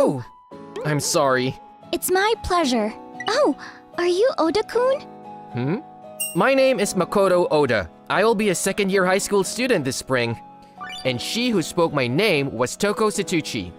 Oh, I'm sorry. It's my pleasure. Oh, are you Oda-kun? My name is Makoto Oda. I will be a second-year high school student this spring. And she who spoke my name was Toko Satuchi,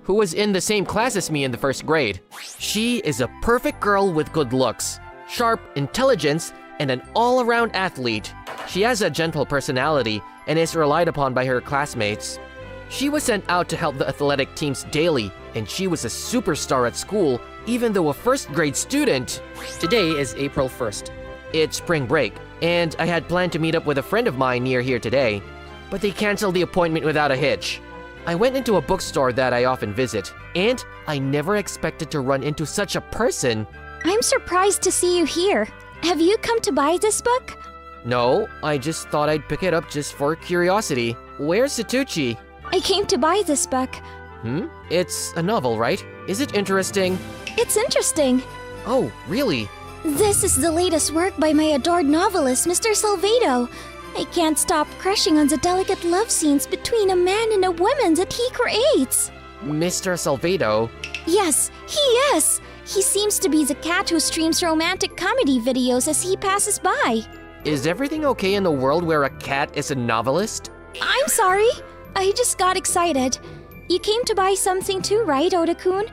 who was in the same class as me in the first grade. She is a perfect girl with good looks, sharp intelligence, and an all-around athlete. She has a gentle personality and is relied upon by her classmates. She was sent out to help the athletic teams daily, and she was a superstar at school, even though a first-grade student. Today is April 1st. It's spring break, and I had planned to meet up with a friend of mine near here today, but they canceled the appointment without a hitch. I went into a bookstore that I often visit, and I never expected to run into such a person. I'm surprised to see you here. Have you come to buy this book? No, I just thought I'd pick it up just for curiosity. Where's Satuchi? I came to buy this book. It's a novel, right? Is it interesting? It's interesting. Oh, really? This is the latest work by my adored novelist, Mr. Salvedo. I can't stop crushing on the delicate love scenes between a man and a woman that he creates. Mr. Salvedo? Yes, he is. He seems to be the cat who streams romantic comedy videos as he passes by. Is everything okay in the world where a cat is a novelist? I'm sorry. I just got excited. You came to buy something too, right, Oda-kun?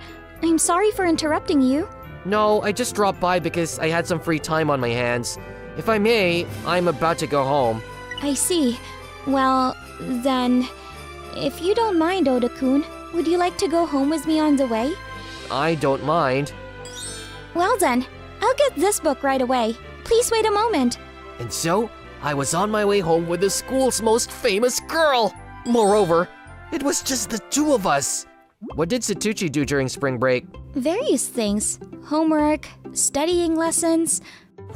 I'm sorry for interrupting you. No, I just dropped by because I had some free time on my hands. If I may, I'm about to go home. I see. Well, then, if you don't mind, Oda-kun, would you like to go home with me on the way? I don't mind. Well then, I'll get this book right away. Please wait a moment. And so, I was on my way home with the school's most famous girl. Moreover, it was just the two of us. What did Satuchi do during spring break? Various things. Homework, studying lessons.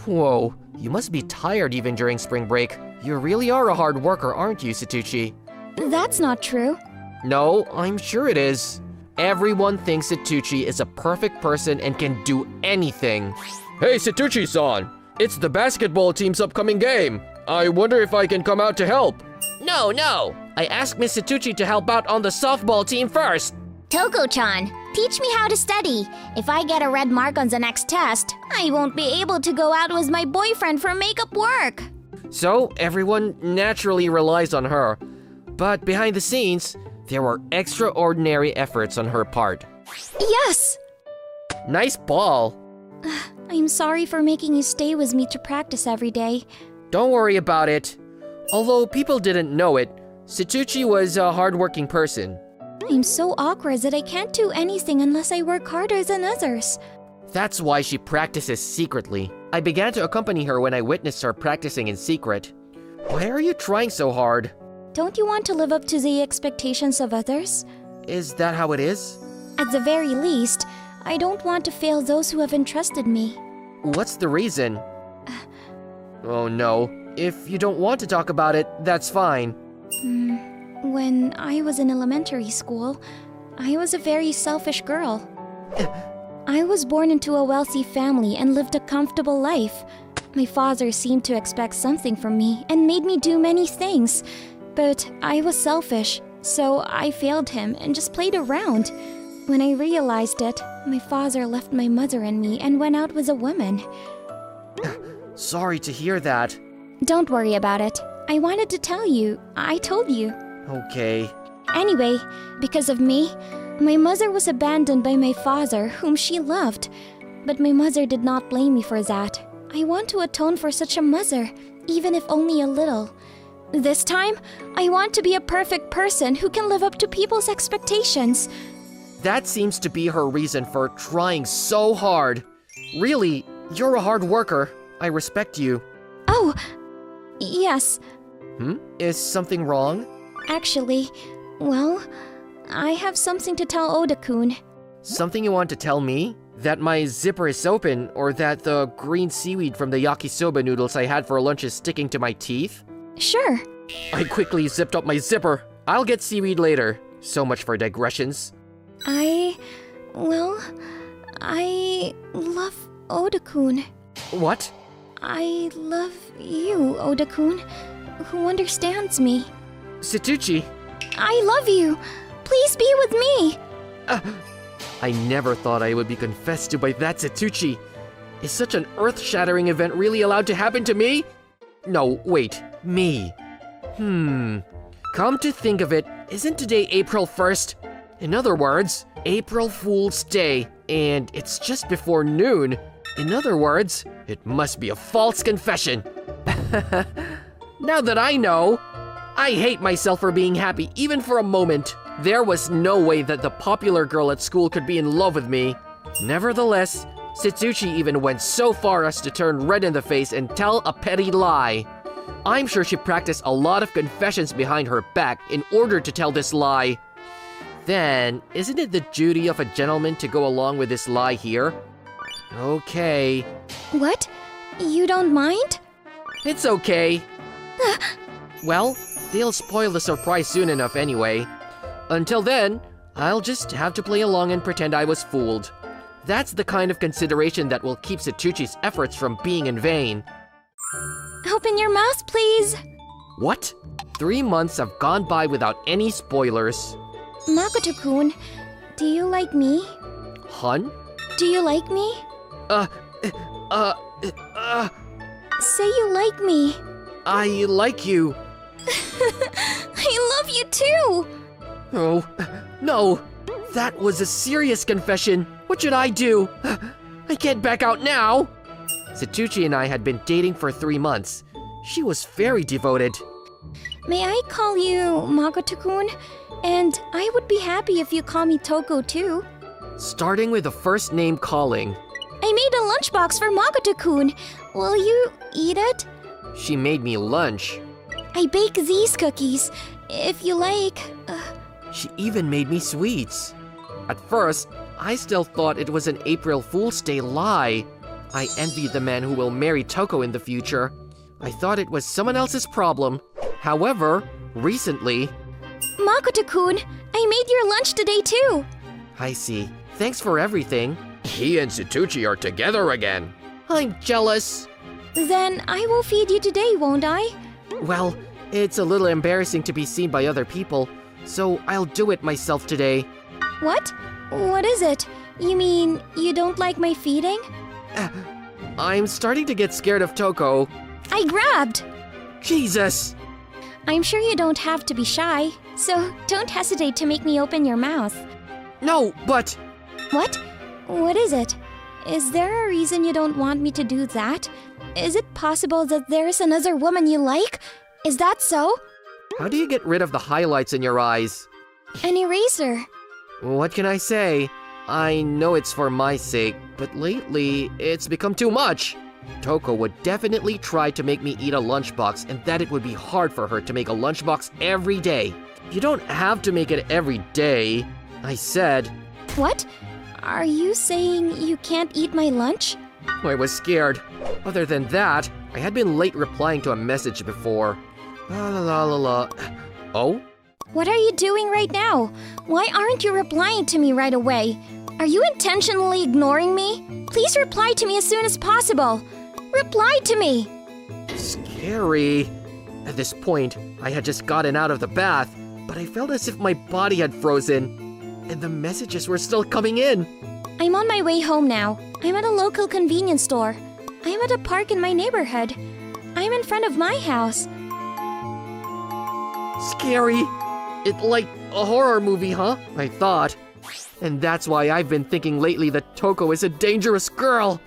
Whoa, you must be tired even during spring break. You really are a hard worker, aren't you, Satuchi? That's not true. No, I'm sure it is. Everyone thinks Satuchi is a perfect person and can do anything. Hey, Satuchi-san! It's the basketball team's upcoming game. I wonder if I can come out to help. No. I asked Miss Satuchi to help out on the softball team first. Toko-chan, teach me how to study. If I get a red mark on the next test, I won't be able to go out with my boyfriend for makeup work. So, everyone naturally relies on her. But behind the scenes, there were extraordinary efforts on her part. Yes! Nice ball. I'm sorry for making you stay with me to practice every day. Don't worry about it. Although people didn't know it, Satuchi was a hardworking person. I'm so awkward that I can't do anything unless I work harder than others. That's why she practices secretly. I began to accompany her when I witnessed her practicing in secret. Why are you trying so hard? Don't you want to live up to the expectations of others? Is that how it is? At the very least, I don't want to fail those who have entrusted me. What's the reason? Oh no. If you don't want to talk about it, that's fine. When I was in elementary school, I was a very selfish girl. I was born into a wealthy family and lived a comfortable life. My father seemed to expect something from me and made me do many things. But I was selfish, so I failed him and just played around. When I realized it, my father left my mother and me and went out with a woman. Sorry to hear that. Don't worry about it. I wanted to tell you. I told you. Okay. Anyway, because of me, my mother was abandoned by my father, whom she loved. But my mother did not blame me for that. I want to atone for such a mother, even if only a little. This time, I want to be a perfect person who can live up to people's expectations. That seems to be her reason for trying so hard. Really, you're a hard worker. I respect you. Oh, yes. Is something wrong? Actually, well, I have something to tell Oda-kun. Something you want to tell me? That my zipper is open, or that the green seaweed from the yakisoba noodles I had for lunch is sticking to my teeth? Sure. I quickly zipped up my zipper. I'll get seaweed later. So much for digressions. I love Oda-kun. What? I love you, Oda-kun, who understands me. Satuchi. I love you. Please be with me. I never thought I would be confessed to by that Satsuchi. Is such an earth-shattering event really allowed to happen to me? No, wait, me. Come to think of it, isn't today April 1st? In other words, April Fool's Day, and it's just before noon. In other words, it must be a false confession. Now that I know, I hate myself for being happy even for a moment. There was no way that the popular girl at school could be in love with me. Nevertheless, Satsuchi even went so far as to turn red in the face and tell a petty lie. I'm sure she practiced a lot of confessions behind her back in order to tell this lie. Then, isn't it the duty of a gentleman to go along with this lie here? Okay. What? You don't mind? It's okay. Well, they'll spoil the surprise soon enough anyway. Until then, I'll just have to play along and pretend I was fooled. That's the kind of consideration that will keep Satsuchi's efforts from being in vain. Open your mouth, please. What? 3 months have gone by without any spoilers. Makoto-kun, do you like me? Hun? Do you like me? Say you like me. I like you. I love you too. Oh, no. That was a serious confession. What should I do? I can't back out now. Satsuchi and I had been dating for 3 months. She was very devoted. May I call you Makoto-kun? And I would be happy if you call me Toko too. Starting with the first name calling. I made a lunchbox for Makoto-kun. Will you eat it? She made me lunch. I bake these cookies, if you like. She even made me sweets. At first, I still thought it was an April Fool's Day lie. I envied the man who will marry Toko in the future. I thought it was someone else's problem. However, recently... Makoto-kun, I made your lunch today too. I see. Thanks for everything. He and Satsuchi are together again. I'm jealous. Then I will feed you today, won't I? Well, it's a little embarrassing to be seen by other people, so I'll do it myself today. What? What is it? You mean you don't like my feeding? I'm starting to get scared of Toko. I grabbed! Jesus! I'm sure you don't have to be shy, so don't hesitate to make me open your mouth. No, but... What? What is it? Is there a reason you don't want me to do that? Is it possible that there's another woman you like? Is that so? How do you get rid of the highlights in your eyes? An eraser. What can I say? I know it's for my sake, but lately, it's become too much. Toko would definitely try to make me eat a lunchbox, and that it would be hard for her to make a lunchbox every day. You don't have to make it every day, I said. What? Are you saying you can't eat my lunch? I was scared. Other than that, I had been late replying to a message before. Oh? What are you doing right now? Why aren't you replying to me right away? Are you intentionally ignoring me? Please reply to me as soon as possible. Reply to me! Scary. At this point, I had just gotten out of the bath, but I felt as if my body had frozen, and the messages were still coming in. I'm on my way home now. I'm at a local convenience store. I'm at a park in my neighborhood. I'm in front of my house. Scary. It's like a horror movie, huh? I thought. And that's why I've been thinking lately that Toko is a dangerous girl.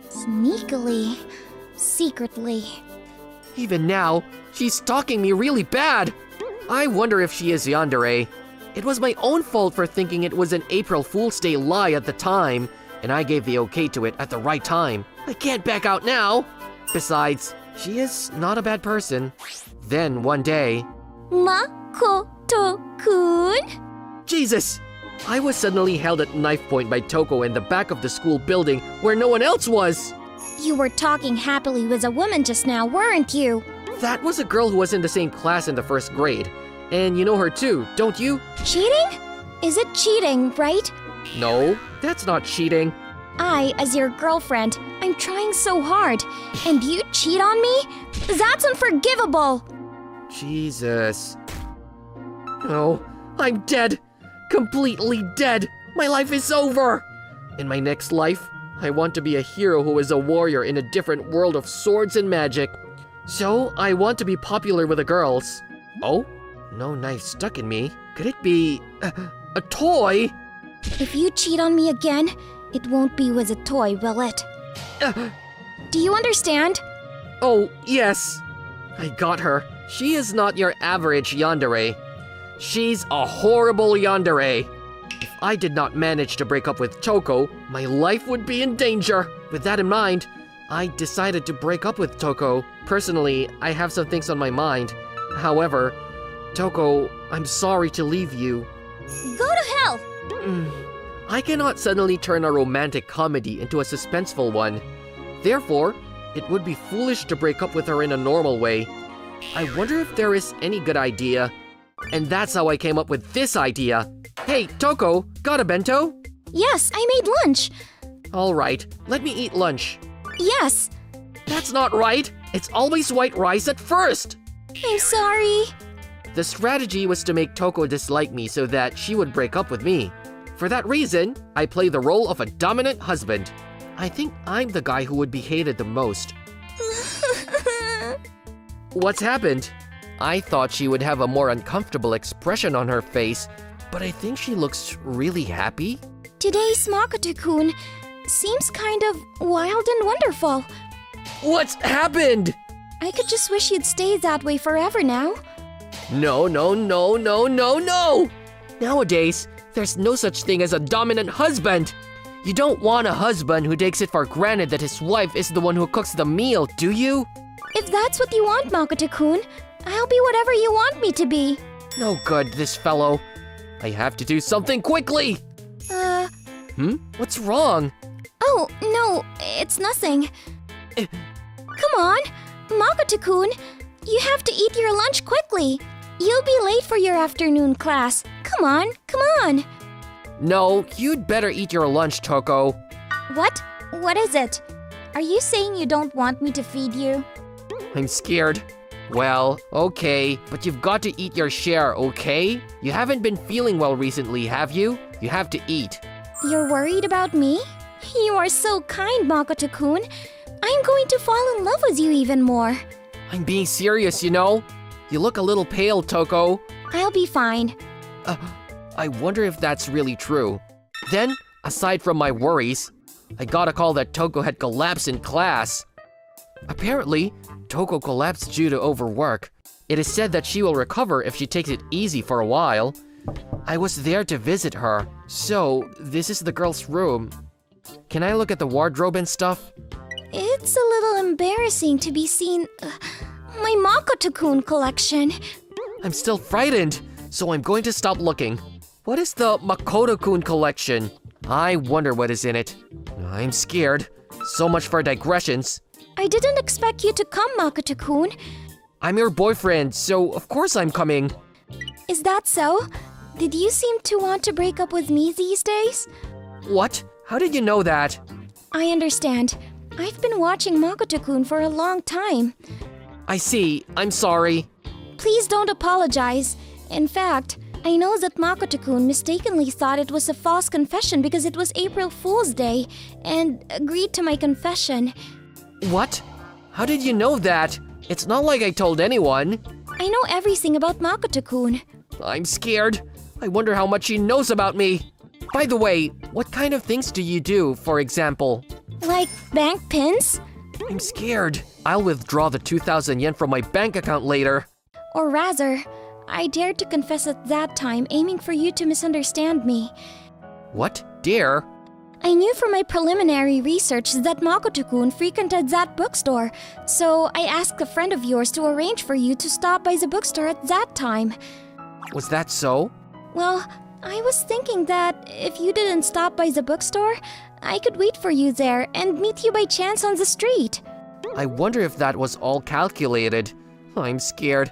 Sneakily. Secretly. Even now, she's stalking me really bad. I wonder if she is Yandere. It was my own fault for thinking it was an April Fool's Day lie at the time, and I gave the okay to it at the right time. I can't back out now. Besides, she is not a bad person. Then one day... Makoto-kun? Jesus! I was suddenly held at knife point by Toko in the back of the school building where no one else was. You were talking happily with a woman just now, weren't you? That was a girl who was in the same class in the first grade. And you know her too, don't you? Cheating? Is it cheating, right? No, that's not cheating. I, as your girlfriend, I'm trying so hard. And you cheat on me? That's unforgivable! Jesus. Oh, I'm dead. completely dead. My life is over. In my next life, I want to be a hero who is a warrior in a different world of swords and magic. So, I want to be popular with the girls. Oh? No knife stuck in me. Could it be a toy? If you cheat on me again, it won't be with a toy, will it? Do you understand? Oh, yes. I got her. She is not your average yandere. She's a horrible yandere. If I did not manage to break up with Toko, my life would be in danger. With that in mind, I decided to break up with Toko. Personally, I have some things on my mind. However, Toko, I'm sorry to leave you. Go to hell! I cannot suddenly turn a romantic comedy into a suspenseful one. Therefore, it would be foolish to break up with her in a normal way. I wonder if there is any good idea. And that's how I came up with this idea. Hey, Toko, got a bento? Yes, I made lunch. All right, let me eat lunch. Yes. That's not right. It's always white rice at first. I'm sorry. The strategy was to make Toko dislike me so that she would break up with me. For that reason, I play the role of a dominant husband. I think I'm the guy who would be hated the most. What's happened? I thought she would have a more uncomfortable expression on her face, but I think she looks really happy. Today's Makoto-kun seems kind of wild and wonderful. What's happened? I could just wish you'd stay that way forever now. No. Nowadays, there's no such thing as a dominant husband. You don't want a husband who takes it for granted that his wife is the one who cooks the meal, do you? If that's what you want, Makoto-kun, I'll be whatever you want me to be. No good, this fellow. I have to do something quickly. What's wrong? Oh, no, it's nothing. Come on, Makoto-kun, you have to eat your lunch quickly. You'll be late for your afternoon class. Come on. No, you'd better eat your lunch, Toko. What? What is it? Are you saying you don't want me to feed you? I'm scared. Well, okay, but you've got to eat your share, okay? You haven't been feeling well recently, have you? You have to eat. You're worried about me? You are so kind, Makoto-kun. I'm going to fall in love with you even more. I'm being serious, you know? You look a little pale, Toko. I'll be fine. I wonder if that's really true. Then, aside from my worries, I got a call that Toko had collapsed in class. Apparently, Toko collapsed due to overwork. It is said that she will recover if she takes it easy for a while. I was there to visit her. So, this is the girl's room. Can I look at the wardrobe and stuff? It's a little embarrassing to be seen... my Makoto-kun collection. I'm still frightened, so I'm going to stop looking. What is the Makoto-kun collection? I wonder what is in it. I'm scared. So much for digressions. I didn't expect you to come, Makoto-kun. I'm your boyfriend, so of course I'm coming. Is that so? Did you seem to want to break up with me these days? What? How did you know that? I understand. I've been watching Makoto-kun for a long time. I see. I'm sorry. Please don't apologize. In fact, I know that Makoto-kun mistakenly thought it was a false confession because it was April Fool's Day and agreed to my confession. What? How did you know that? It's not like I told anyone. I know everything about Makoto-kun. I'm scared. I wonder how much she knows about me. By the way, what kind of things do you do, for example? Like bank pins? I'm scared. I'll withdraw the 2,000 yen from my bank account later. Or rather, I dared to confess at that time, aiming for you to misunderstand me. What? Dare? I knew from my preliminary research that Makoto-kun frequented that bookstore, so I asked a friend of yours to arrange for you to stop by the bookstore at that time. Was that so? Well, I was thinking that if you didn't stop by the bookstore, I could wait for you there and meet you by chance on the street. I wonder if that was all calculated. I'm scared.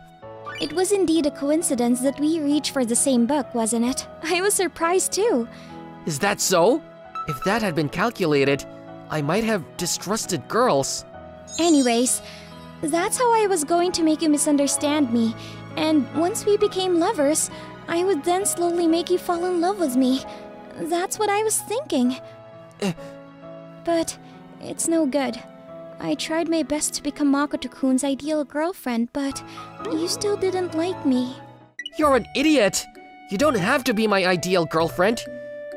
It was indeed a coincidence that we reached for the same book, wasn't it? I was surprised too. Is that so? If that had been calculated, I might have distrusted girls. Anyways, that's how I was going to make you misunderstand me. And once we became lovers, I would then slowly make you fall in love with me. That's what I was thinking. But it's no good. I tried my best to become Makoto-kun's ideal girlfriend, but you still didn't like me. You're an idiot! You don't have to be my ideal girlfriend.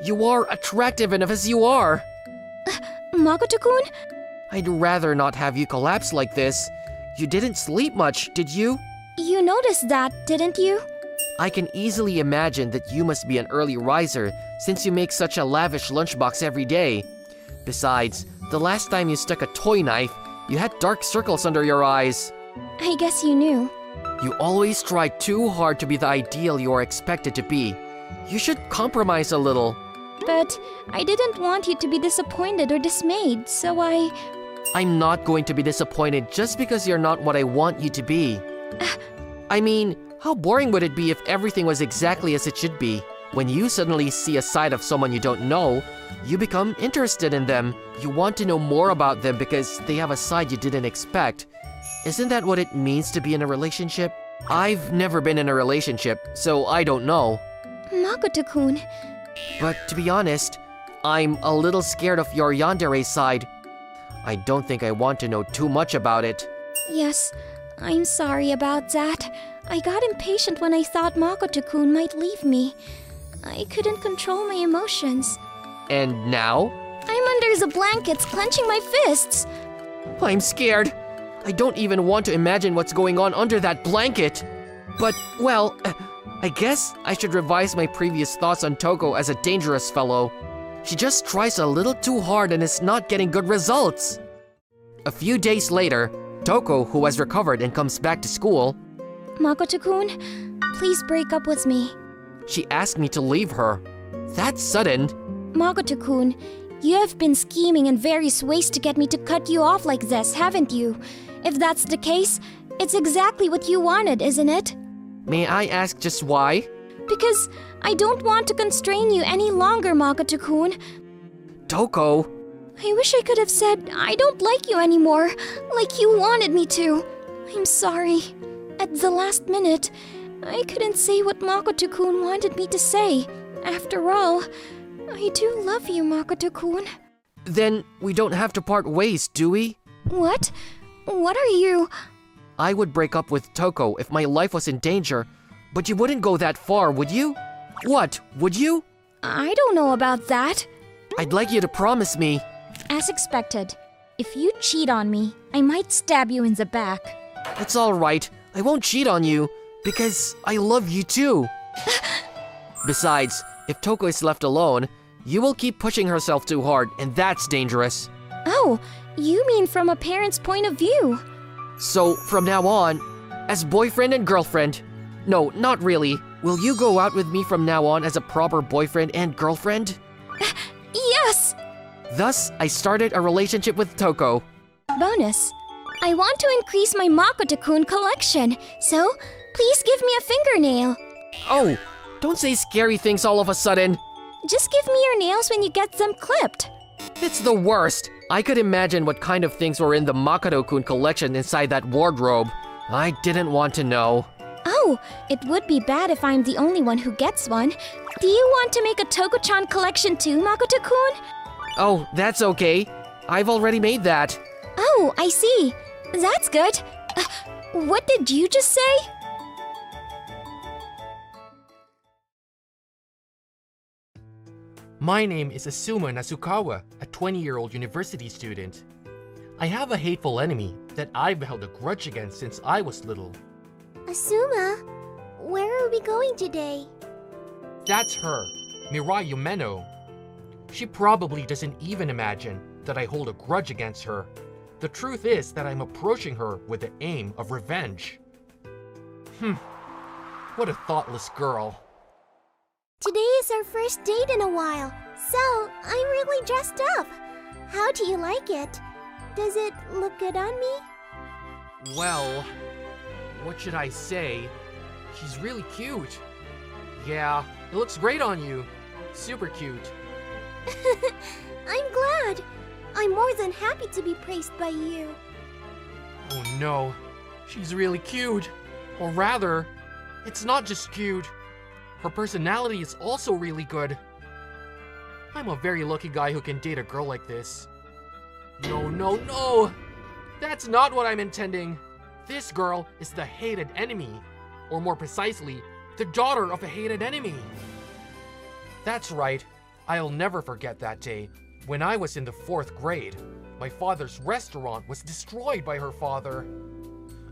You are attractive enough as you are. Makoto-kun? I'd rather not have you collapse like this. You didn't sleep much, did you? You noticed that, didn't you? I can easily imagine that you must be an early riser since you make such a lavish lunchbox every day. Besides, the last time you stuck a toy knife, you had dark circles under your eyes. I guess you knew. You always try too hard to be the ideal you are expected to be. You should compromise a little. But I didn't want you to be disappointed or dismayed, so I'm not going to be disappointed just because you're not what I want you to be. I mean, how boring would it be if everything was exactly as it should be? When you suddenly see a side of someone you don't know, you become interested in them. You want to know more about them because they have a side you didn't expect. Isn't that what it means to be in a relationship? I've never been in a relationship, so I don't know. Makoto-kun. But to be honest, I'm a little scared of your Yandere side. I don't think I want to know too much about it. Yes, I'm sorry about that. I got impatient when I thought Makoto-kun might leave me. I couldn't control my emotions. And now? I'm under the blankets, clenching my fists. I'm scared. I don't even want to imagine what's going on under that blanket. But, well, I guess I should revise my previous thoughts on Toko as a dangerous fellow. She just tries a little too hard and is not getting good results. A few days later, Toko, who has recovered and comes back to school, Makoto-kun, please break up with me. She asked me to leave her. That's sudden. Makoto-kun, you have been scheming in various ways to get me to cut you off like this, haven't you? If that's the case, it's exactly what you wanted, isn't it? May I ask just why? Because I don't want to constrain you any longer, Makoto-kun. Toko. I wish I could have said I don't like you anymore, like you wanted me to. I'm sorry. At the last minute, I couldn't say what Makoto-kun wanted me to say. After all, I do love you, Makoto-kun. Then we don't have to part ways, do we? What? What are you? I would break up with Toko if my life was in danger, but you wouldn't go that far, would you? What, would you? I don't know about that. I'd like you to promise me. As expected, if you cheat on me, I might stab you in the back. It's all right. I won't cheat on you, because I love you too. Besides, if Toko is left alone, you will keep pushing herself too hard, and that's dangerous. Oh, you mean from a parent's point of view? So, from now on, as boyfriend and girlfriend. No, not really. Will you go out with me from now on as a proper boyfriend and girlfriend? Yes! Thus, I started a relationship with Toko. Bonus. I want to increase my Makoto-kun collection, so please give me a fingernail. Oh, don't say scary things all of a sudden. Just give me your nails when you get them clipped. It's the worst. I could imagine what kind of things were in the Makoto-kun collection inside that wardrobe. I didn't want to know. Oh, it would be bad if I'm the only one who gets one. Do you want to make a Toko-chan collection too, Makoto-kun? Oh, that's okay. I've already made that. Oh, I see. That's good. What did you just say? My name is Asuma Nasukawa, a 20-year-old university student. I have a hateful enemy that I've held a grudge against since I was little. Asuma, where are we going today? That's her, Mirai Yumeno. She probably doesn't even imagine that I hold a grudge against her. The truth is that I'm approaching her with the aim of revenge. What a thoughtless girl. Today is our first date in a while, so I'm really dressed up. How do you like it? Does it look good on me? Well, what should I say? She's really cute. Yeah, it looks great on you. Super cute. I'm glad. I'm more than happy to be praised by you. Oh no, she's really cute. Or rather, it's not just cute. Her personality is also really good. I'm a very lucky guy who can date a girl like this. No, no, no! That's not what I'm intending. This girl is the hated enemy. Or more precisely, the daughter of a hated enemy. That's right. I'll never forget that day. When I was in the 4th grade, my father's restaurant was destroyed by her father.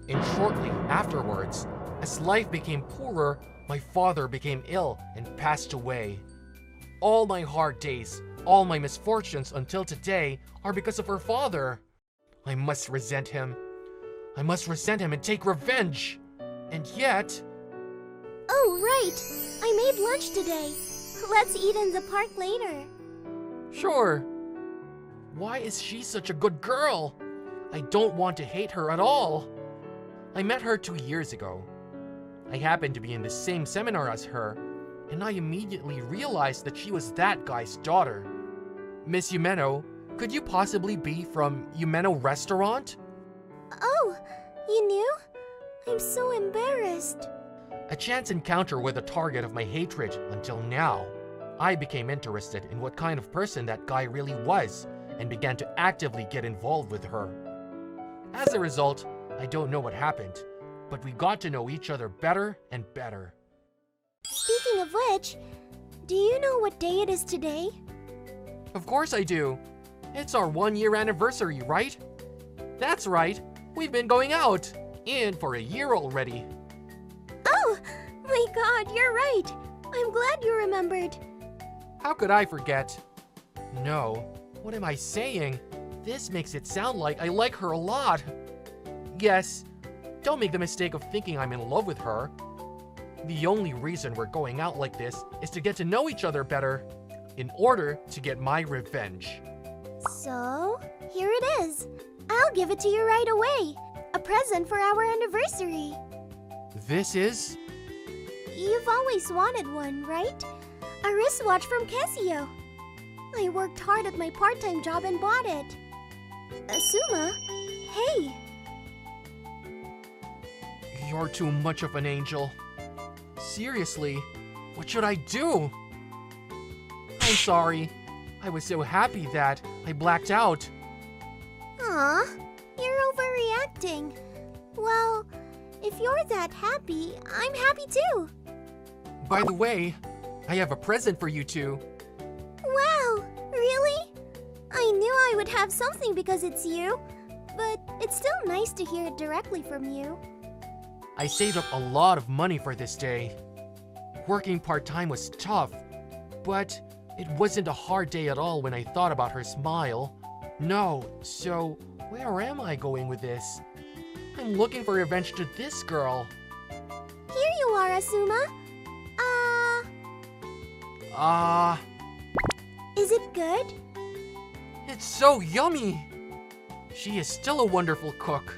And shortly afterwards, as life became poorer, my father became ill and passed away. All my hard days, all my misfortunes until today are because of her father. I must resent him. I must resent him and take revenge. And yet... Oh, right! I made lunch today. Let's eat in the park later. Sure. Why is she such a good girl? I don't want to hate her at all. I met her 2 years ago. I happened to be in the same seminar as her, and I immediately realized that she was that guy's daughter. Miss Yumeno, could you possibly be from Yumeno Restaurant? Oh, you knew? I'm so embarrassed. A chance encounter with the target of my hatred until now. I became interested in what kind of person that guy really was and began to actively get involved with her. As a result, I don't know what happened, but we got to know each other better and better. Speaking of which, do you know what day it is today? Of course I do. It's our 1-year anniversary, right? That's right. We've been going out. And for a year already. Oh, my God, you're right. I'm glad you remembered. How could I forget? No. What am I saying? This makes it sound like I like her a lot. Yes. Don't make the mistake of thinking I'm in love with her. The only reason we're going out like this is to get to know each other better, in order to get my revenge. So, here it is. I'll give it to you right away. A present for our anniversary. This is? You've always wanted one, right? A wristwatch from Casio. I worked hard at my part-time job and bought it. Asuma, hey. You're too much of an angel. Seriously, what should I do? I'm sorry. I was so happy that I blacked out. Aw, you're overreacting. Well, if you're that happy, I'm happy too. By the way, I have a present for you two. Wow, really? I knew I would have something because it's you, but it's still nice to hear it directly from you. I saved up a lot of money for this day. Working part-time was tough, but it wasn't a hard day at all when I thought about her smile. No, so where am I going with this? I'm looking for revenge to this girl. Here you are, Asuma. Is it good? It's so yummy! She is still a wonderful cook.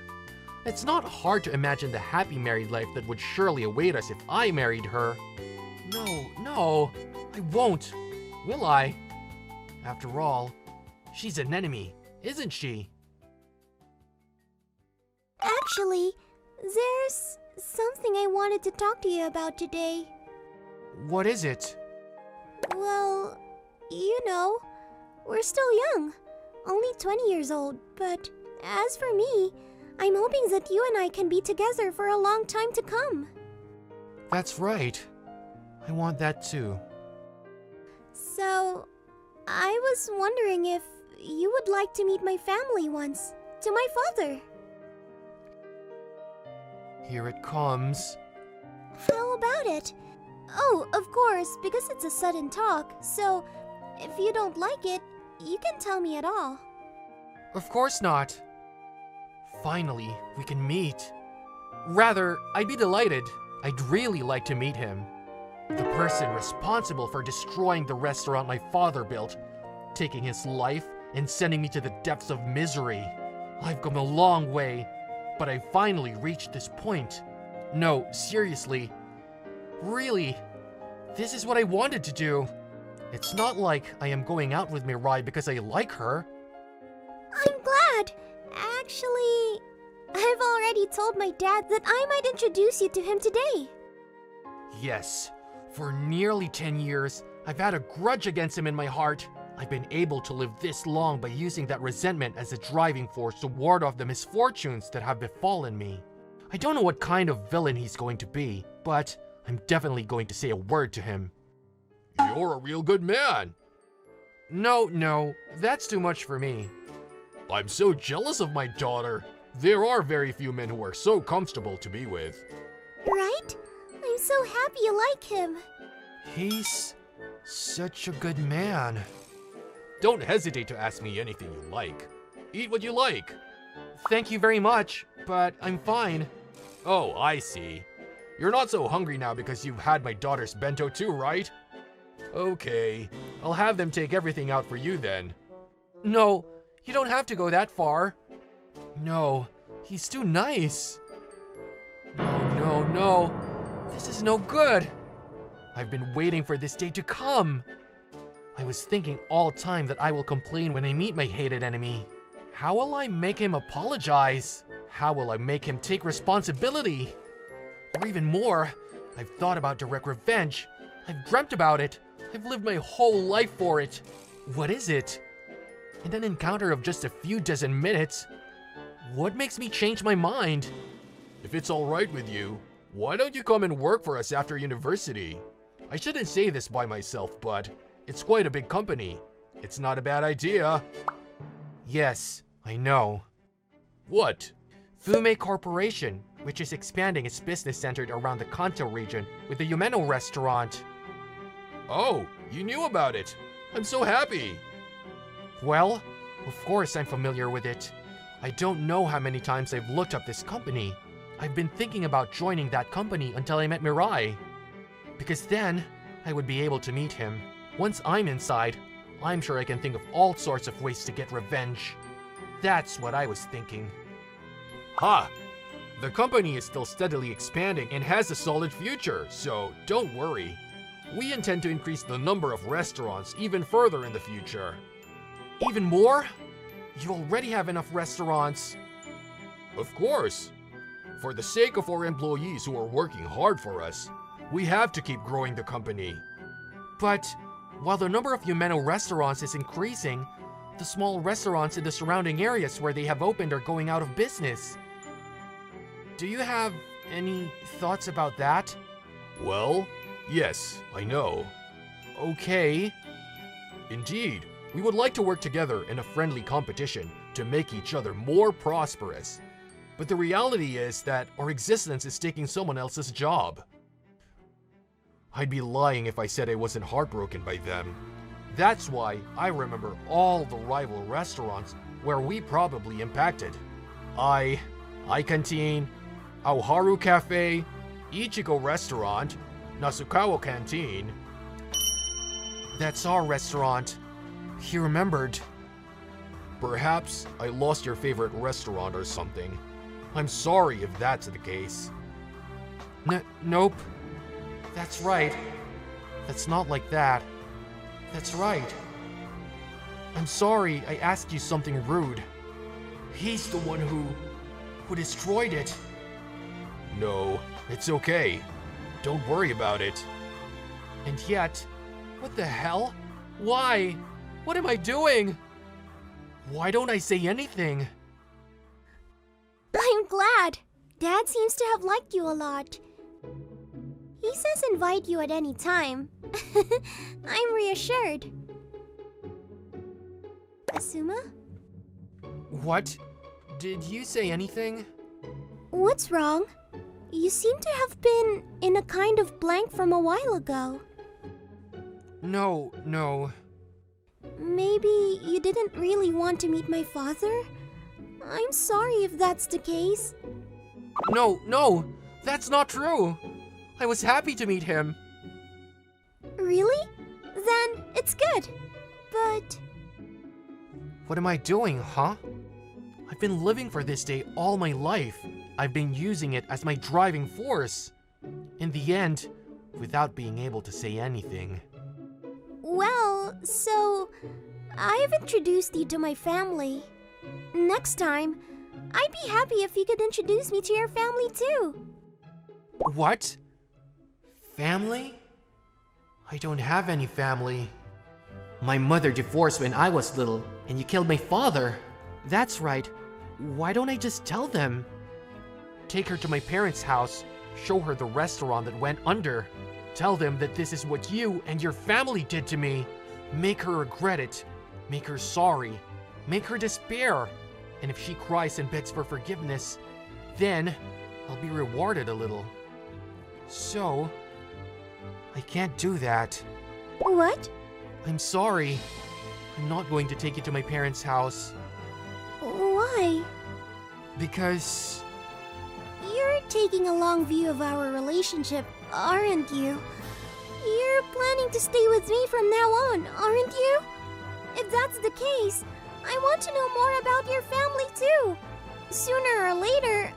It's not hard to imagine the happy married life that would surely await us if I married her. No, I won't. Will I? After all, she's an enemy, isn't she? Actually, there's something I wanted to talk to you about today. What is it? Well, you know, we're still young, only 20 years old, but as for me, I'm hoping that you and I can be together for a long time to come. That's right. I want that too. So, I was wondering if you would like to meet my family once, to my father. Here it comes. How about it? Oh, of course, because it's a sudden talk, so if you don't like it, you can tell me at all. Of course not. Finally, we can meet. Rather, I'd be delighted. I'd really like to meet him. The person responsible for destroying the restaurant my father built, taking his life and sending me to the depths of misery. I've come a long way, but I finally reached this point. No, seriously. Really, this is what I wanted to do. It's not like I am going out with Mirai because I like her. I'm glad. Actually, I've already told my dad that I might introduce you to him today. Yes, For nearly 10 years, I've had a grudge against him in my heart. I've been able to live this long by using that resentment as a driving force to ward off the misfortunes that have befallen me. I don't know what kind of villain he's going to be, but I'm definitely going to say a word to him. You're a real good man. No, that's too much for me. I'm so jealous of my daughter. There are very few men who are so comfortable to be with. Right? I'm so happy you like him. He's such a good man. Don't hesitate to ask me anything you like. Eat what you like. Thank you very much, but I'm fine. Oh, I see. You're not so hungry now because you've had my daughter's bento too, right? Okay, I'll have them take everything out for you then. No, you don't have to go that far. No, he's too nice. No. This is no good. I've been waiting for this day to come. I was thinking all time that I will complain when I meet my hated enemy. How will I make him apologize? How will I make him take responsibility? Or even more, I've thought about direct revenge. I've dreamt about it. I've lived my whole life for it. What is it? In an encounter of just a few dozen minutes, what makes me change my mind? If it's all right with you, why don't you come and work for us after university? I shouldn't say this by myself, but it's quite a big company. It's not a bad idea. Yes, I know. What? Fume Corporation, which is expanding its business centered around the Kanto region with the Yumeno restaurant. Oh, you knew about it. I'm so happy. Well, of course I'm familiar with it. I don't know how many times I've looked up this company. I've been thinking about joining that company until I met Mirai. Because then, I would be able to meet him. Once I'm inside, I'm sure I can think of all sorts of ways to get revenge. That's what I was thinking. Ha! The company is still steadily expanding and has a solid future, so don't worry. We intend to increase the number of restaurants even further in the future. Even more? You already have enough restaurants. Of course. For the sake of our employees who are working hard for us, we have to keep growing the company. But while the number of Yumeno restaurants is increasing, the small restaurants in the surrounding areas where they have opened are going out of business. Do you have any thoughts about that? Well, yes, I know. Okay. Indeed, we would like to work together in a friendly competition to make each other more prosperous. But the reality is that our existence is taking someone else's job. I'd be lying if I said I wasn't heartbroken by them. That's why I remember all the rival restaurants where we probably impacted. I Canteen, Aoharu Cafe, Ichigo Restaurant, Nasukawa Canteen. That's our restaurant. He remembered. Perhaps I lost your favorite restaurant or something. I'm sorry if that's the case. Nope. That's right. That's not like that. That's right. I'm sorry I asked you something rude. He's the one who destroyed it. No, it's okay. Don't worry about it. And yet, what the hell? Why? What am I doing? Why don't I say anything? I'm glad. Dad seems to have liked you a lot. He says invite you at any time. I'm reassured. Asuma? What? Did you say anything? What's wrong? You seem to have been in a kind of blank from a while ago. No. Maybe you didn't really want to meet my father? I'm sorry if that's the case. No, that's not true. I was happy to meet him. Really? Then it's good. But... What am I doing, huh? I've been living for this day all my life. I've been using it as my driving force. In the end, without being able to say anything. Well, so... I've introduced you to my family. Next time, I'd be happy if you could introduce me to your family too. What? Family? I don't have any family. My mother divorced when I was little, and you killed my father. That's right. Why don't I just tell them? Take her to my parents' house, show her the restaurant that went under. Tell them that this is what you and your family did to me. Make her regret it. Make her sorry. Make her despair. And if she cries and begs for forgiveness, then I'll be rewarded a little. So, I can't do that. What? I'm sorry. I'm not going to take you to my parents' house. Why? Because... You're taking a long view of our relationship, aren't you? You're planning to stay with me from now on, aren't you? If that's the case, I want to know more about your family too. Sooner or later,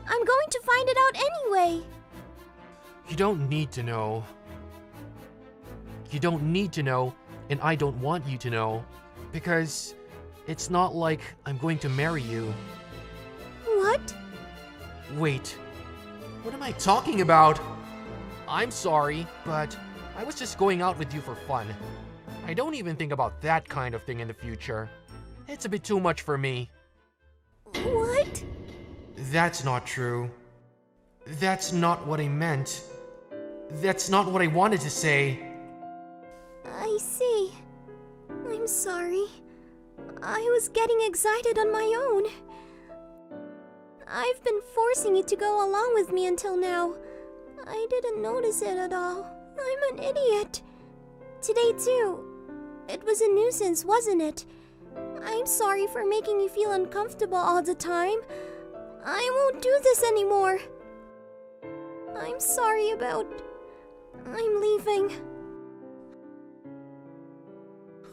I'm going to find it out anyway. You don't need to know. You don't need to know, and I don't want you to know. Because it's not like I'm going to marry you. What? Wait, what am I talking about? I'm sorry, but I was just going out with you for fun. I don't even think about that kind of thing in the future. It's a bit too much for me. What? That's not true. That's not what I meant. That's not what I wanted to say. I see. I'm sorry. I was getting excited on my own. I've been forcing you to go along with me until now. I didn't notice it at all. I'm an idiot. Today too. It was a nuisance, wasn't it? I'm sorry for making you feel uncomfortable all the time. I won't do this anymore. I'm sorry about... I'm leaving.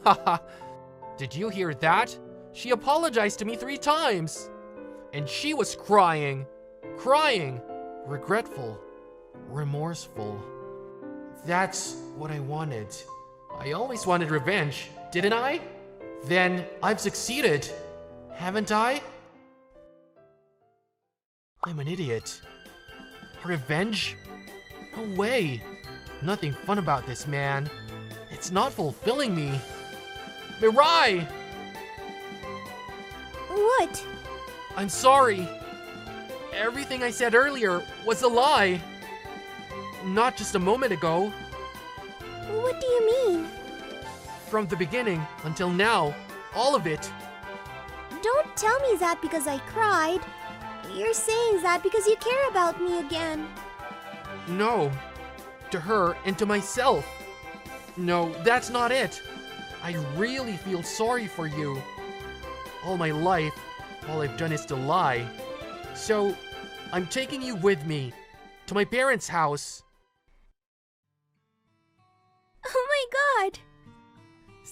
Haha. Did you hear that? She apologized to me 3 times. And she was crying. Crying. Regretful. Remorseful. That's what I wanted. I always wanted revenge, didn't I? Then I've succeeded, haven't I? I'm an idiot. Revenge? No way. Nothing fun about this, man. It's not fulfilling me. Mirai! What? I'm sorry. Everything I said earlier was a lie. Not just a moment ago. What do you mean? From the beginning until now, all of it. Don't tell me that because I cried. You're saying that because you care about me again. No. To her and to myself. No, that's not it. I really feel sorry for you. All my life, all I've done is to lie. So, I'm taking you with me to my parents' house. Oh my god!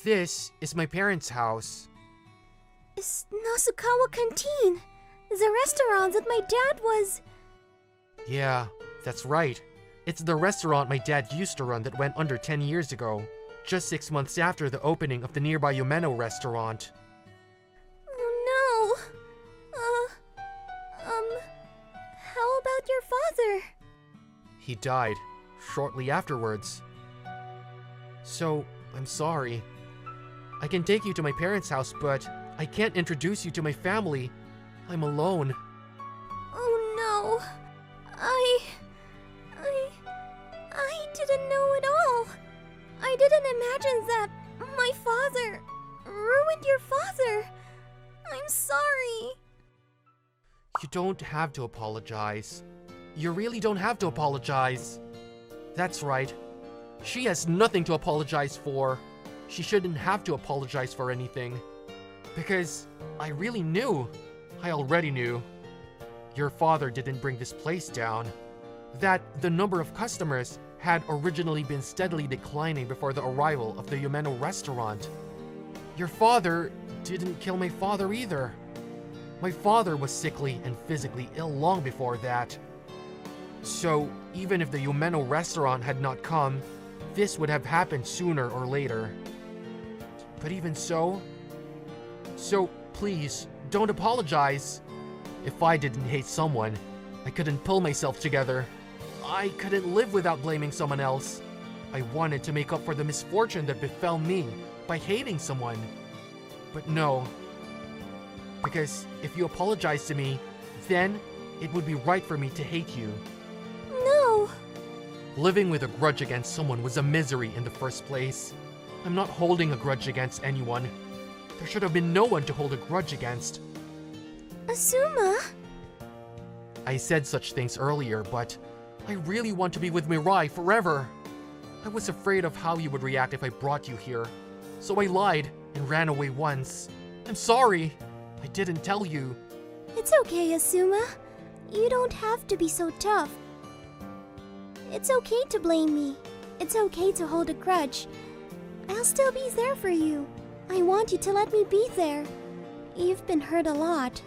This is my parents' house. It's Nasukawa Canteen, the restaurant that my dad was... Yeah, that's right. It's the restaurant my dad used to run that went under 10 years ago, just 6 months after the opening of the nearby Umeno restaurant. Oh no! How about your father? He died shortly afterwards. So, I'm sorry. I can take you to my parents' house, but I can't introduce you to my family. I'm alone. Oh no! I didn't know at all. I didn't imagine that my father ruined your father. I'm sorry. You don't have to apologize. You really don't have to apologize. That's right. She has nothing to apologize for. She shouldn't have to apologize for anything. Because I really knew. I already knew. Your father didn't bring this place down. That the number of customers had originally been steadily declining before the arrival of the Umeno restaurant. Your father didn't kill my father either. My father was sickly and physically ill long before that. So, even if the Umeno restaurant had not come, this would have happened sooner or later. But even so, please, don't apologize. If I didn't hate someone, I couldn't pull myself together. I couldn't live without blaming someone else. I wanted to make up for the misfortune that befell me by hating someone. But no. Because if you apologize to me, then it would be right for me to hate you. No. Living with a grudge against someone was a misery in the first place. I'm not holding a grudge against anyone. There should have been no one to hold a grudge against. Asuma? I said such things earlier, but I really want to be with Mirai forever. I was afraid of how you would react if I brought you here, so I lied and ran away once. I'm sorry. I didn't tell you. It's okay, Asuma. You don't have to be so tough. It's okay to blame me. It's okay to hold a grudge. I'll still be there for you. I want you to let me be there. You've been hurt a lot.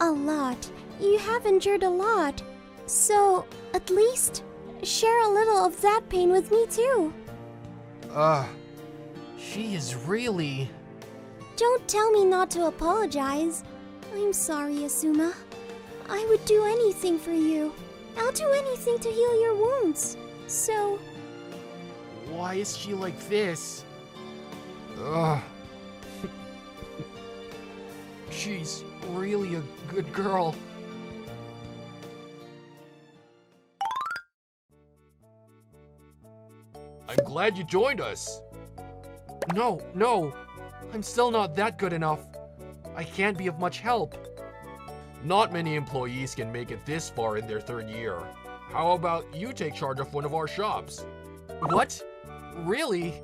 A lot. You have endured a lot. So, at least, share a little of that pain with me too. She is really... Don't tell me not to apologize. I'm sorry, Asuma. I would do anything for you. I'll do anything to heal your wounds. So... Why is she like this? Ugh. She's really a good girl. I'm glad you joined us. No. I'm still not that good enough. I can't be of much help. Not many employees can make it this far in their third year. How about you take charge of one of our shops? What? Really?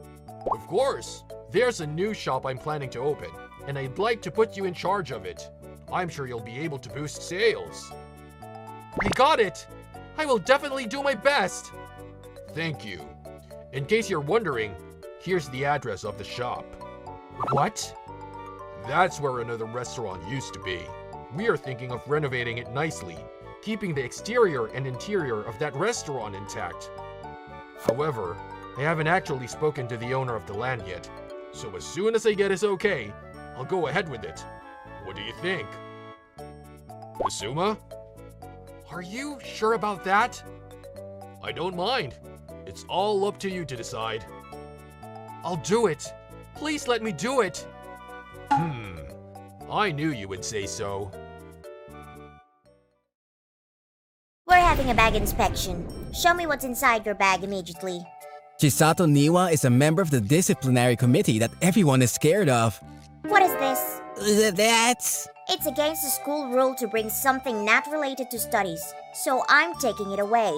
Of course. There's a new shop I'm planning to open, and I'd like to put you in charge of it. I'm sure you'll be able to boost sales. I got it! I will definitely do my best! Thank you. In case you're wondering, here's the address of the shop. What? That's where another restaurant used to be. We are thinking of renovating it nicely, keeping the exterior and interior of that restaurant intact. However, I haven't actually spoken to the owner of the land yet, so as soon as I get his okay, I'll go ahead with it. What do you think? Asuma? Are you sure about that? I don't mind. It's all up to you to decide. I'll do it. Please let me do it. I knew you would say so. We're having a bag inspection. Show me what's inside your bag immediately. Chisato Niwa is a member of the disciplinary committee that everyone is scared of. What is this? That's... It's against the school rule to bring something not related to studies, so I'm taking it away.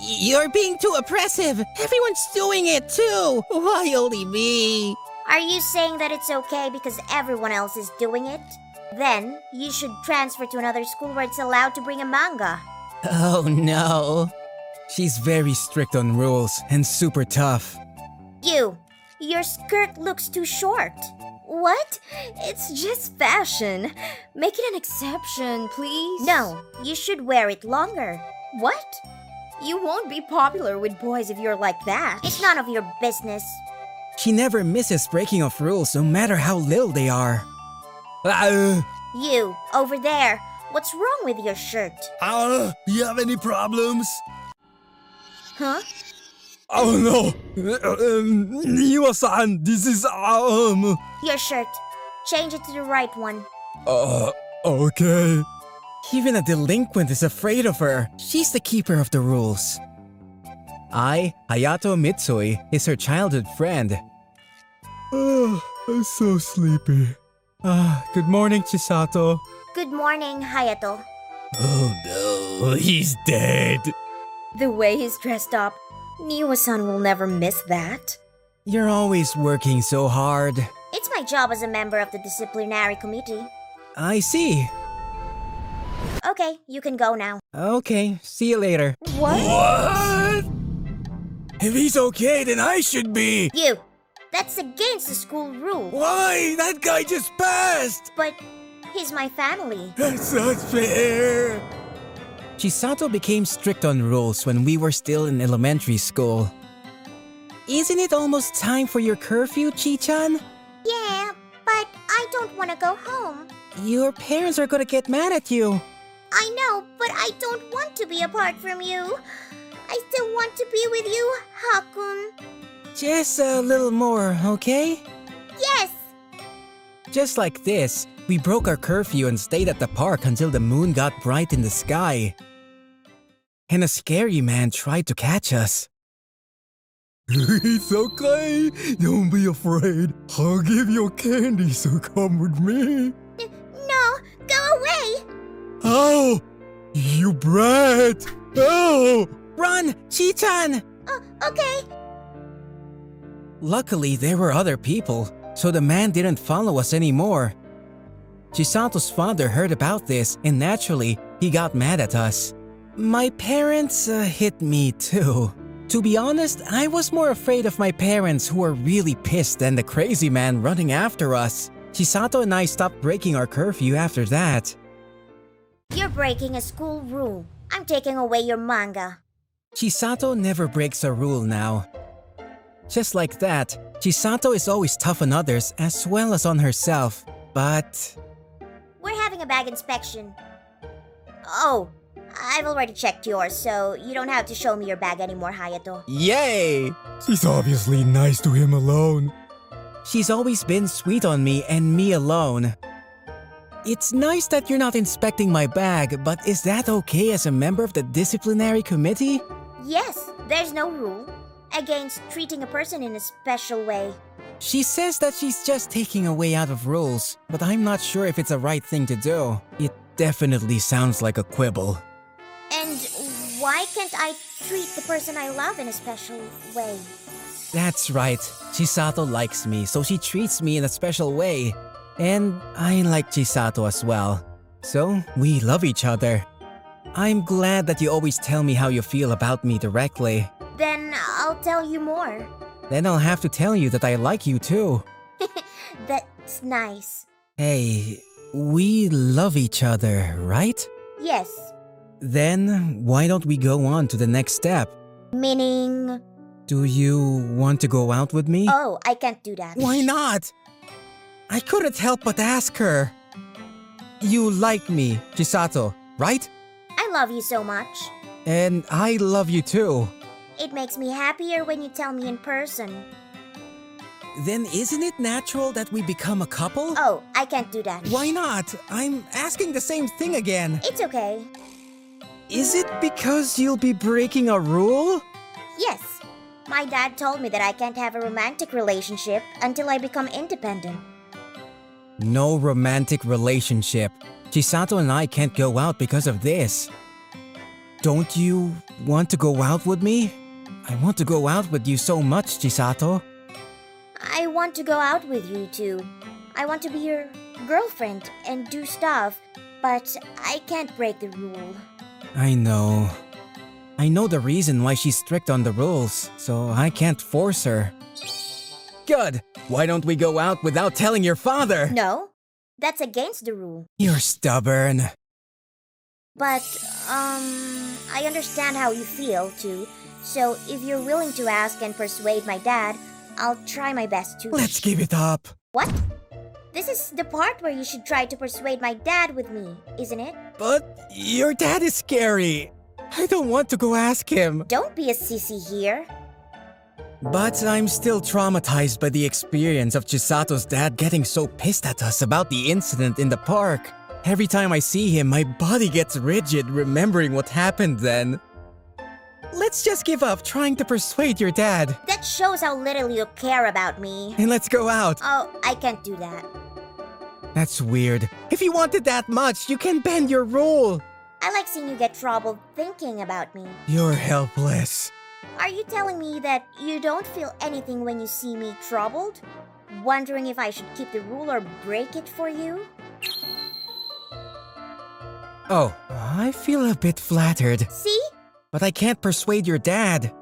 You're being too oppressive! Everyone's doing it too! Why only me? Are you saying that it's okay because everyone else is doing it? Then, you should transfer to another school where it's allowed to bring a manga. Oh no. She's very strict on rules and super tough. Your skirt looks too short. What? It's just fashion. Make it an exception, please. No, you should wear it longer. What? You won't be popular with boys if you're like that. It's none of your business. She never misses breaking off rules, no matter how little they are. You, over there. What's wrong with your shirt? You have any problems? Huh? Oh no! Niwa-san, this is, Your shirt. Change it to the right one. Okay. Even a delinquent is afraid of her. She's the keeper of the rules. Hayato Mitsui, is her childhood friend. I'm so sleepy. Good morning, Chisato. Good morning, Hayato. Oh no, he's dead. The way he's dressed up, Niwa-san will never miss that. You're always working so hard. It's my job as a member of the disciplinary committee. I see. Okay, you can go now. Okay, see you later. What? If he's okay, then I should be. You! That's against the school rule. Why? That guy just passed! But he's my family. That's not fair. Chisato became strict on rules when we were still in elementary school. Isn't it almost time for your curfew, Chi-chan? Yeah, but I don't want to go home. Your parents are gonna get mad at you. I know, but I don't want to be apart from you. I still want to be with you, Hakun. Just a little more, okay? Yes! Just like this, we broke our curfew and stayed at the park until the moon got bright in the sky. And a scary man tried to catch us. It's okay. Don't be afraid. I'll give you candy, so come with me. No, go away! Oh, you brat! Oh! Run, Chi-chan! Oh, okay. Luckily, there were other people, so the man didn't follow us anymore. Chisato's father heard about this, and naturally, he got mad at us. My parents hit me too. To be honest, I was more afraid of my parents who were really pissed than the crazy man running after us. Chisato and I stopped breaking our curfew after that. You're breaking a school rule. I'm taking away your manga. Chisato never breaks a rule now. Just like that, Chisato is always tough on others as well as on herself. But... We're having a bag inspection. Oh, I've already checked yours, so you don't have to show me your bag anymore, Hayato. Yay! She's obviously nice to him alone. She's always been sweet on me and me alone. It's nice that you're not inspecting my bag, but is that okay as a member of the disciplinary committee? Yes, there's no rule against treating a person in a special way. She says that she's just taking a way out of rules, but I'm not sure if it's a right thing to do. It definitely sounds like a quibble. And why can't I treat the person I love in a special way? That's right. Chisato likes me, so she treats me in a special way. And I like Chisato as well. So, we love each other. I'm glad that you always tell me how you feel about me directly. Then I'll tell you more. Then I'll have to tell you that I like you too. That's nice. Hey, we love each other, right? Yes. Then, why don't we go on to the next step? Meaning... Do you want to go out with me? Oh, I can't do that. Why not? I couldn't help but ask her. You like me, Chisato, right? I love you so much. And I love you too. It makes me happier when you tell me in person. Then isn't it natural that we become a couple? Oh, I can't do that. Why not? I'm asking the same thing again. It's okay. Is it because you'll be breaking a rule? Yes. My dad told me that I can't have a romantic relationship until I become independent. No romantic relationship. Chisato and I can't go out because of this. Don't you want to go out with me? I want to go out with you so much, Chisato. I want to go out with you too. I want to be your girlfriend and do stuff, but I can't break the rule. I know. I know the reason why she's strict on the rules, so I can't force her. Good! Why don't we go out without telling your father? No, that's against the rule. You're stubborn. But, I understand how you feel too. So if you're willing to ask and persuade my dad, I'll try my best to. Let's give it up. What? This is the part where you should try to persuade my dad with me, isn't it? But your dad is scary. I don't want to go ask him. Don't be a sissy here. But I'm still traumatized by the experience of Chisato's dad getting so pissed at us about the incident in the park. Every time I see him, my body gets rigid remembering what happened then. Let's just give up trying to persuade your dad. That shows how little you care about me. And let's go out. Oh, I can't do that. That's weird. If you wanted that much, you can bend your rule. I like seeing you get troubled thinking about me. You're helpless. Are you telling me that you don't feel anything when you see me troubled? Wondering if I should keep the rule or break it for you? Oh, I feel a bit flattered. See? But I can't persuade your dad.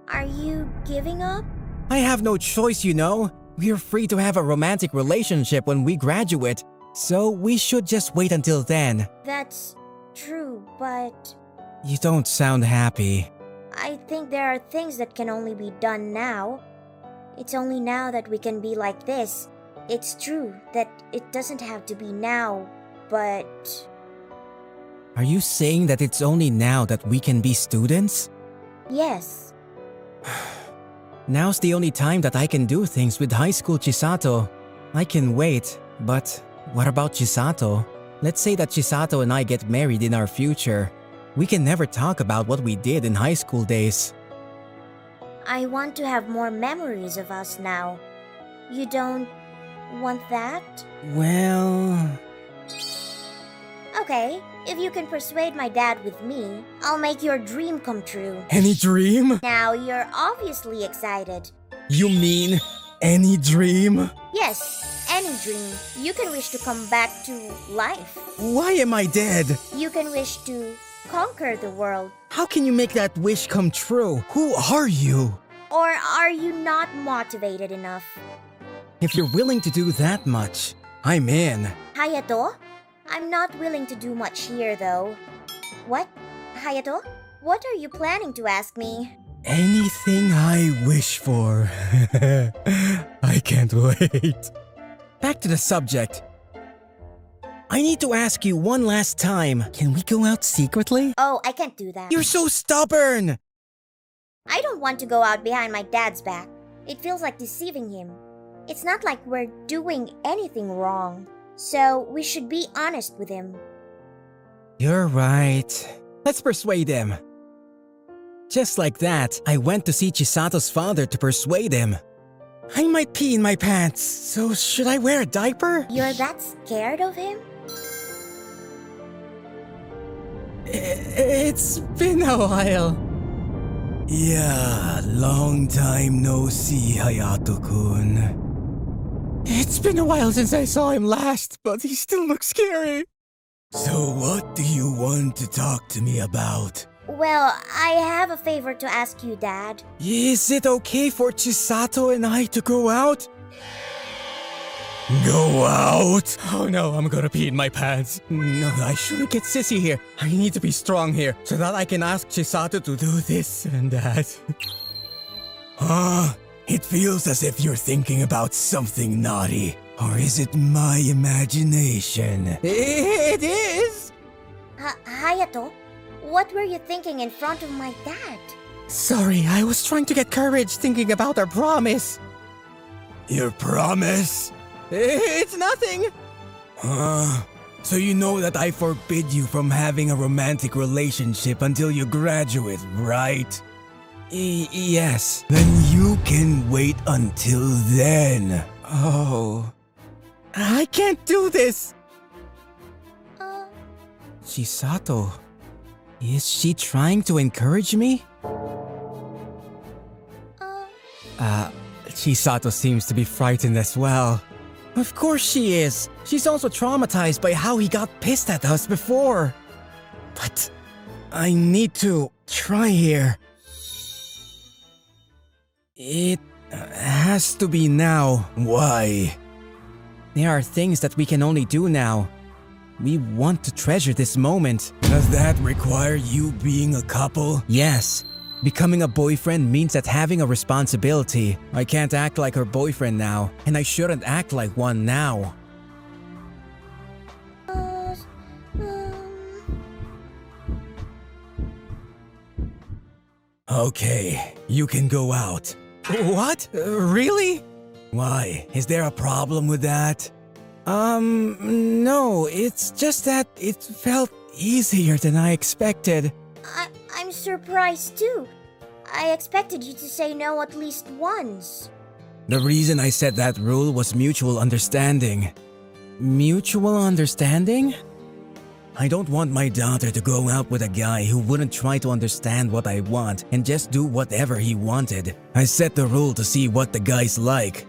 Are you giving up? I have no choice, you know. We're free to have a romantic relationship when we graduate, so we should just wait until then. That's true, but You don't sound happy. I think there are things that can only be done now. It's only now that we can be like this. It's true that it doesn't have to be now, but... Are you saying that it's only now that we can be students? Yes. Now's the only time that I can do things with high school Chisato. I can wait, but what about Chisato? Let's say that Chisato and I get married in our future. We can never talk about what we did in high school days. I want to have more memories of us now. You don't want that? Well... Okay, if you can persuade my dad with me, I'll make your dream come true. Any dream? Now you're obviously excited. You mean any dream? Yes, any dream. You can wish to come back to life. Why am I dead? You can wish to conquer the world. How can you make that wish come true? Who are you? Or are you not motivated enough? If you're willing to do that much, I'm in. Hayato? I'm not willing to do much here though. What? Hayato? What are you planning to ask me? Anything I wish for. I can't wait. Back to the subject. I need to ask you one last time. Can we go out secretly? Oh, I can't do that. You're so stubborn! I don't want to go out behind my dad's back. It feels like deceiving him. It's not like we're doing anything wrong. So we should be honest with him. You're right. Let's persuade him. Just like that, I went to see Chisato's father to persuade him. I might pee in my pants, so should I wear a diaper? You're that scared of him? It's been a while. Yeah, long time no see, Hayato-kun. It's been a while since I saw him last, but he still looks scary. So what do you want to talk to me about? Well, I have a favor to ask you, Dad. Is it okay for Chisato and I to go out? Go out? Oh no, I'm gonna pee in my pants. No, I shouldn't get sissy here. I need to be strong here so that I can ask Chisato to do this and that. It feels as if you're thinking about something naughty. Or is it my imagination? It is! Hayato, what were you thinking in front of my dad? Sorry, I was trying to get courage thinking about our promise. Your promise? It's nothing. So you know that I forbid you from having a romantic relationship until you graduate, right? Yes. Then you can wait until then. Oh. I can't do this! Chisato. Is she trying to encourage me? Chisato seems to be frightened as well. Of course she is. She's also traumatized by how he got pissed at us before. But I need to try here. It has to be now. Why? There are things that we can only do now. We want to treasure this moment. Does that require you being a couple? Yes. Becoming a boyfriend means that having a responsibility. I can't act like her boyfriend now, and I shouldn't act like one now. Okay, you can go out. What? Really? Why? Is there a problem with that? No, it's just that it felt easier than I expected. I'm surprised too. I expected you to say no at least once. The reason I set that rule was mutual understanding. Mutual understanding? I don't want my daughter to go out with a guy who wouldn't try to understand what I want and just do whatever he wanted. I set the rule to see what the guy's like.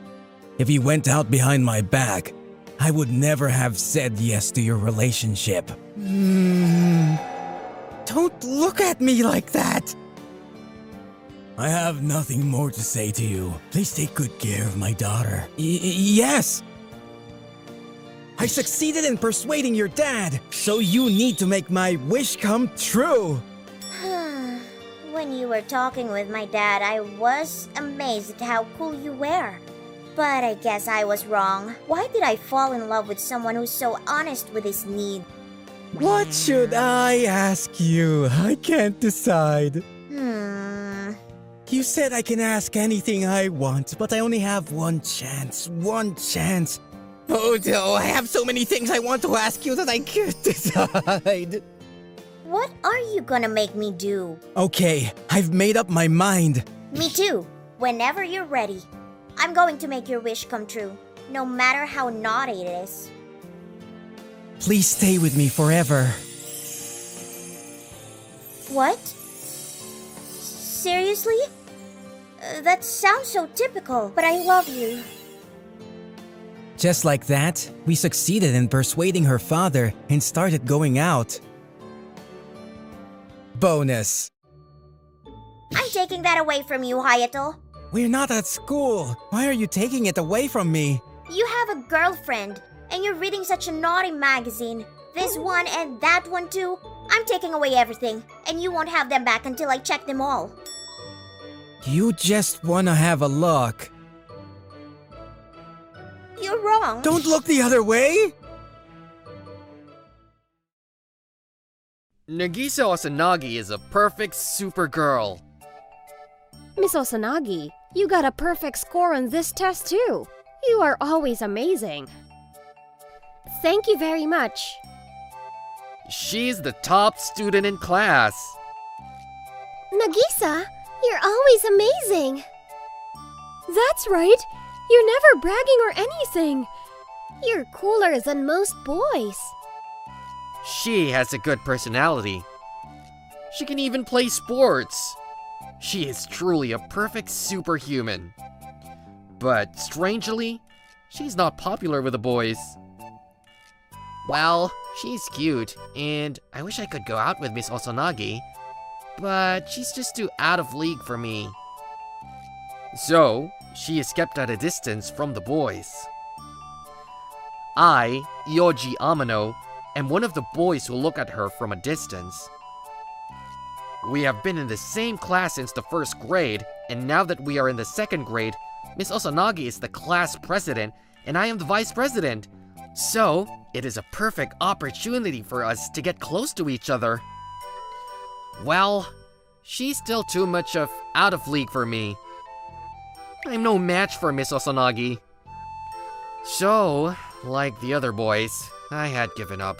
If he went out behind my back, I would never have said yes to your relationship. Don't look at me like that! I have nothing more to say to you. Please take good care of my daughter. Yes! I succeeded in persuading your dad, so you need to make my wish come true. When you were talking with my dad, I was amazed at how cool you were. But I guess I was wrong. Why did I fall in love with someone who's so honest with his need? What should I ask you? I can't decide. You said I can ask anything I want, but I only have one chance. One chance. Oh no, I have so many things I want to ask you that I can't decide. What are you gonna make me do? Okay, I've made up my mind. Me too. Whenever you're ready. I'm going to make your wish come true, no matter how naughty it is. Please stay with me forever. What? Seriously? That sounds so typical, but I love you. Just like that, we succeeded in persuading her father and started going out. Bonus. I'm taking that away from you, Hayato. We're not at school. Why are you taking it away from me? You have a girlfriend, and you're reading such a naughty magazine. This one and that one too. I'm taking away everything, and you won't have them back until I check them all. You just wanna have a look. You're wrong. Don't look the other way! Nagisa Osanagi is a perfect super girl. Miss Osanagi, you got a perfect score on this test too. You are always amazing. Thank you very much. She's the top student in class. Nagisa, you're always amazing. That's right. You're never bragging or anything. You're cooler than most boys. She has a good personality. She can even play sports. She is truly a perfect superhuman. But strangely, she's not popular with the boys. Well, she's cute, and I wish I could go out with Miss Osanagi, but she's just too out of league for me. So, she is kept at a distance from the boys. I, Yoji Amano, am one of the boys who look at her from a distance. We have been in the same class since the first grade, and now that we are in the second grade, Miss Osanagi is the class president, and I am the vice president. So, it is a perfect opportunity for us to get close to each other. Well, she's still too much of out of league for me. I'm no match for Miss Osanagi. So, like the other boys, I had given up.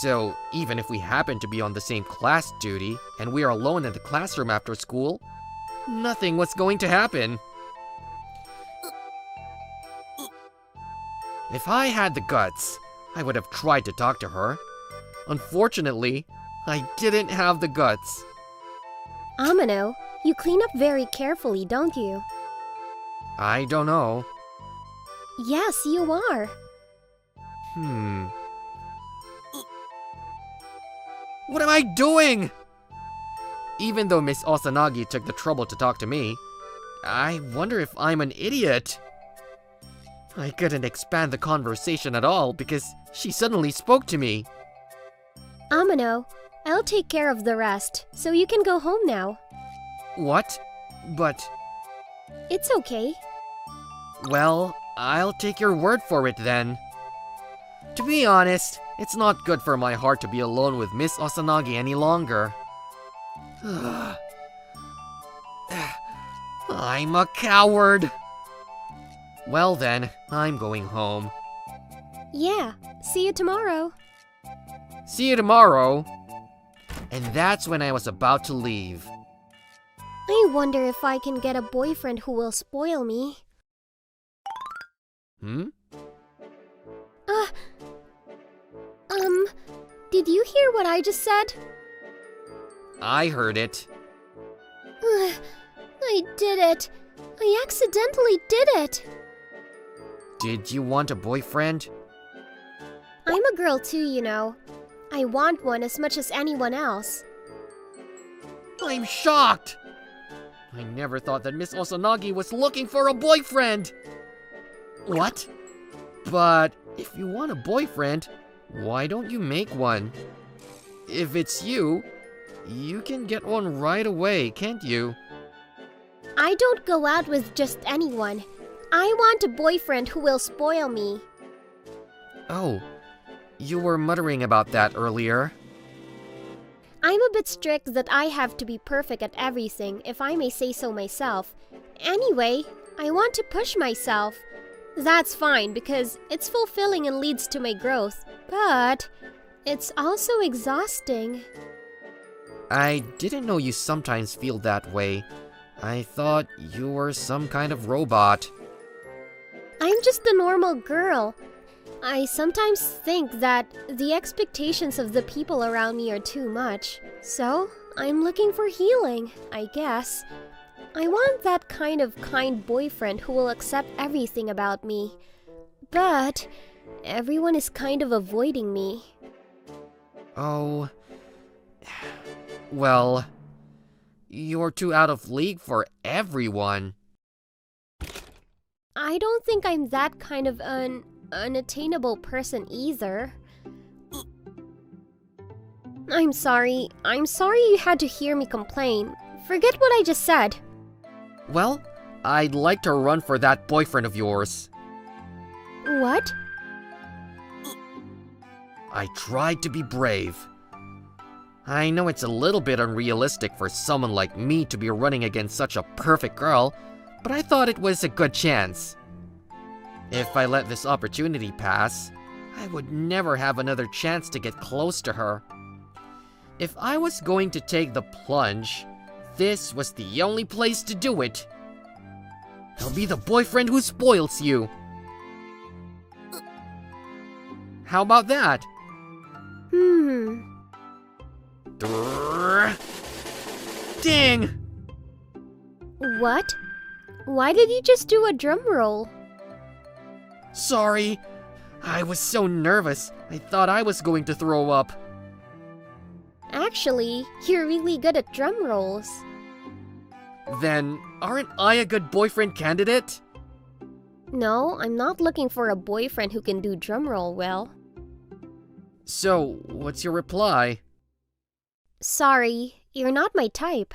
So, even if we happen to be on the same class duty, and we are alone in the classroom after school, nothing was going to happen. If I had the guts, I would have tried to talk to her. Unfortunately, I didn't have the guts. Amano, you clean up very carefully, don't you? I don't know. Yes, you are. What am I doing? Even though Miss Osanagi took the trouble to talk to me, I wonder if I'm an idiot. I couldn't expand the conversation at all because she suddenly spoke to me. Amano, I'll take care of the rest, so you can go home now. What? But, It's okay. well, I'll take your word for it then. To be honest, it's not good for my heart to be alone with Miss Osanagi any longer. I'm a coward. Well then, I'm going home. Yeah, see you tomorrow. See you tomorrow. And that's when I was about to leave. I wonder if I can get a boyfriend who will spoil me. Did you hear what I just said? I heard it. I did it. I accidentally did it. Did you want a boyfriend? I'm a girl too, you know. I want one as much as anyone else. I'm shocked! I never thought that Miss Osanagi was looking for a boyfriend! What? But if you want a boyfriend, why don't you make one? If it's you, you can get one right away, can't you? I don't go out with just anyone. I want a boyfriend who will spoil me. Oh, you were muttering about that earlier. I'm a bit strict that I have to be perfect at everything, if I may say so myself. Anyway, I want to push myself. That's fine because it's fulfilling and leads to my growth, but it's also exhausting. I didn't know you sometimes feel that way. I thought you were some kind of robot. I'm just a normal girl. I sometimes think that the expectations of the people around me are too much. So, I'm looking for healing, I guess. I want that kind of kind boyfriend who will accept everything about me. But everyone is kind of avoiding me. Oh... Well... You're too out of league for everyone. I don't think I'm that kind of an unattainable person either. I'm sorry. I'm sorry you had to hear me complain. Forget what I just said. Well, I'd like to run for that boyfriend of yours. What? I tried to be brave. I know it's a little bit unrealistic for someone like me to be running against such a perfect girl, but I thought it was a good chance. If I let this opportunity pass, I would never have another chance to get close to her. If I was going to take the plunge, this was the only place to do it. I'll be the boyfriend who spoils you. How about that? Ding! What? Why did you just do a drum roll? Sorry. I was so nervous. I thought I was going to throw up. Actually, you're really good at drum rolls. Then, aren't I a good boyfriend candidate? No, I'm not looking for a boyfriend who can do drum roll well. So, what's your reply? Sorry, you're not my type.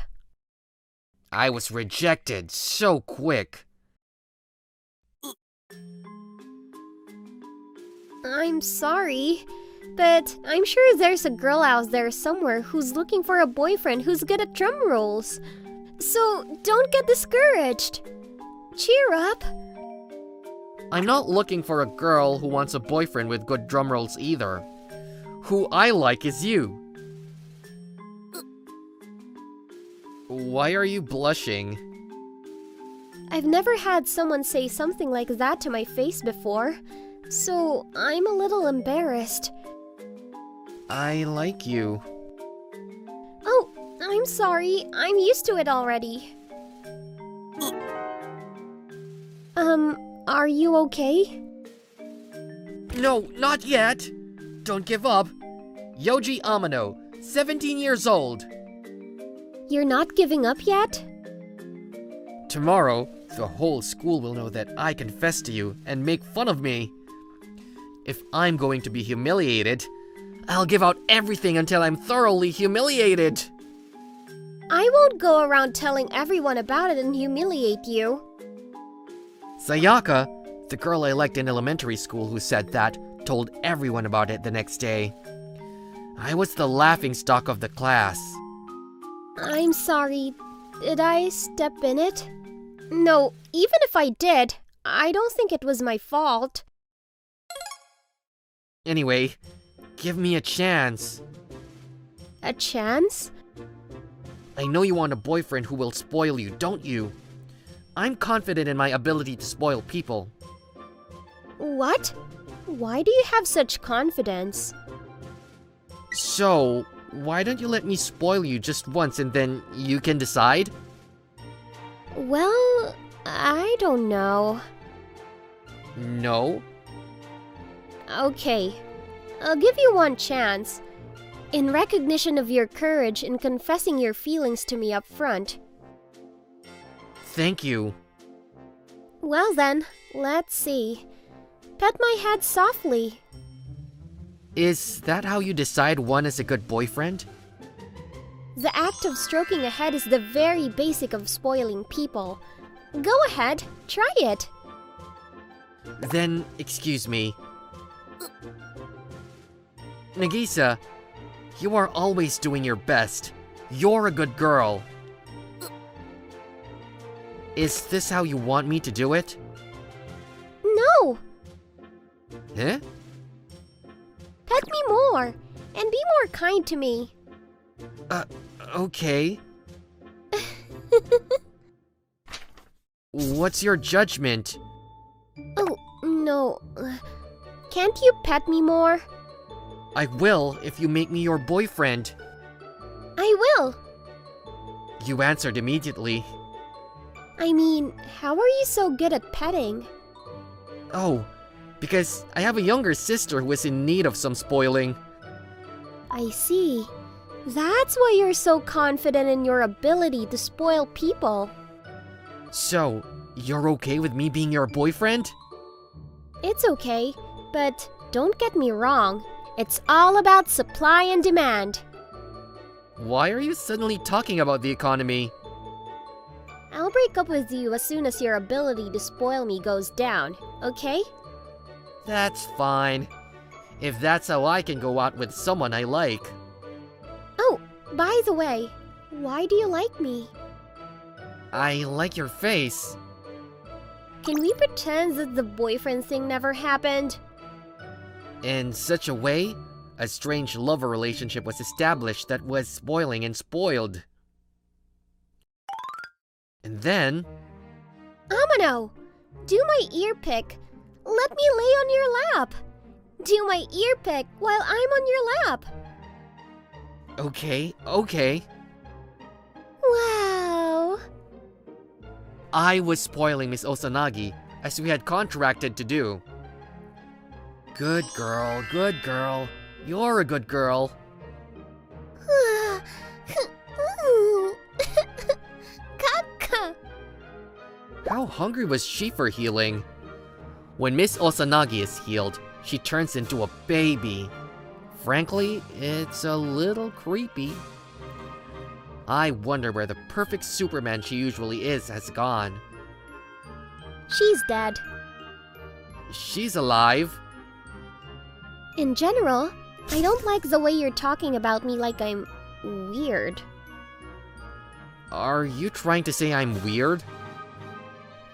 I was rejected so quick. I'm sorry, but I'm sure there's a girl out there somewhere who's looking for a boyfriend who's good at drum rolls. So don't get discouraged. Cheer up. I'm not looking for a girl who wants a boyfriend with good drum rolls either. Who I like is you. Why are you blushing? I've never had someone say something like that to my face before, so I'm a little embarrassed. I like you. Oh, I'm sorry. I'm used to it already. Are you okay? No, not yet. Don't give up. Yoji Amano, 17 years old. You're not giving up yet? Tomorrow, the whole school will know that I confessed to you and make fun of me. If I'm going to be humiliated, I'll give out everything until I'm thoroughly humiliated. I won't go around telling everyone about it and humiliate you. Sayaka, the girl I liked in elementary school who said that, told everyone about it the next day. I was the laughingstock of the class. I'm sorry. Did I step in it? No, even if I did, I don't think it was my fault. Anyway, give me a chance. A chance? I know you want a boyfriend who will spoil you, don't you? I'm confident in my ability to spoil people. What? Why do you have such confidence? So, why don't you let me spoil you just once and then you can decide? Well, I don't know. No? Okay, I'll give you one chance. In recognition of your courage in confessing your feelings to me up front. Thank you. Well then, let's see. Pet my head softly. Is that how you decide one is a good boyfriend? The act of stroking a head is the very basic of spoiling people. Go ahead, try it. Then, excuse me. Nagisa, You are always doing your best. You're a good girl. Is this how you want me to do it? No! Huh? Pet me more, and be more kind to me. Okay. What's your judgment? Oh, no. Can't you pet me more? I will if you make me your boyfriend. I will. You answered immediately. I mean, how are you so good at petting? Oh, because I have a younger sister who is in need of some spoiling. I see. That's why you're so confident in your ability to spoil people. So, you're okay with me being your boyfriend? It's okay, but don't get me wrong. It's all about supply and demand. Why are you suddenly talking about the economy? I'll break up with you as soon as your ability to spoil me goes down, okay? That's fine. If that's how I can go out with someone I like. Oh, by the way, why do you like me? I like your face. Can we pretend that the boyfriend thing never happened? In such a way, a strange lover relationship was established that was spoiling and spoiled. And then... Amano! Do my ear pick. Let me lay on your lap. Do my ear pick while I'm on your lap. Okay. Wow. I was spoiling Miss Osanagi, as we had contracted to do. Good girl. You're a good girl. Kaka. How hungry was she for healing? When Miss Osanagi is healed, she turns into a baby. Frankly, it's a little creepy. I wonder where the perfect Superman she usually is has gone. She's dead. She's alive. In general, I don't like the way you're talking about me like I'm weird. Are you trying to say I'm weird?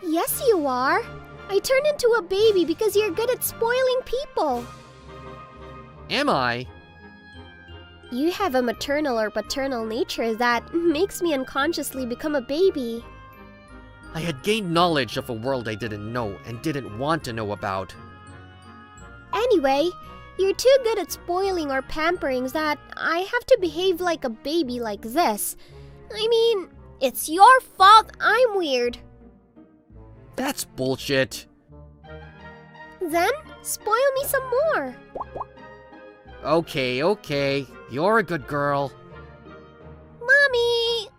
Yes, you are. I turned into a baby because you're good at spoiling people. Am I? You have a maternal or paternal nature that makes me unconsciously become a baby. I had gained knowledge of a world I didn't know and didn't want to know about. Anyway, you're too good at spoiling or pampering that I have to behave like a baby like this. I mean, it's your fault I'm weird. That's bullshit. Then, spoil me some more. Okay. You're a good girl. Mommy!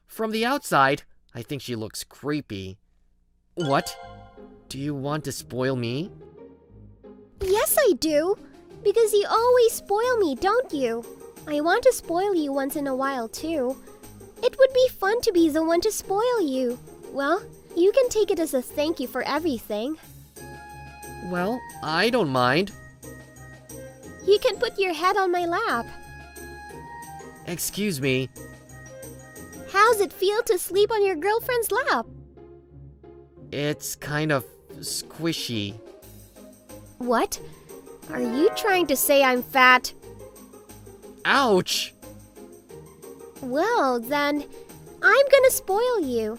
From the outside, I think she looks creepy. What? Do you want to spoil me? Yes, I do. Because you always spoil me, don't you? I want to spoil you once in a while, too. It would be fun to be the one to spoil you. Well, you can take it as a thank you for everything. Well, I don't mind. You can put your head on my lap. Excuse me. How's it feel to sleep on your girlfriend's lap? It's kind of squishy. What? Are you trying to say I'm fat? Ouch! Well, then, I'm gonna spoil you.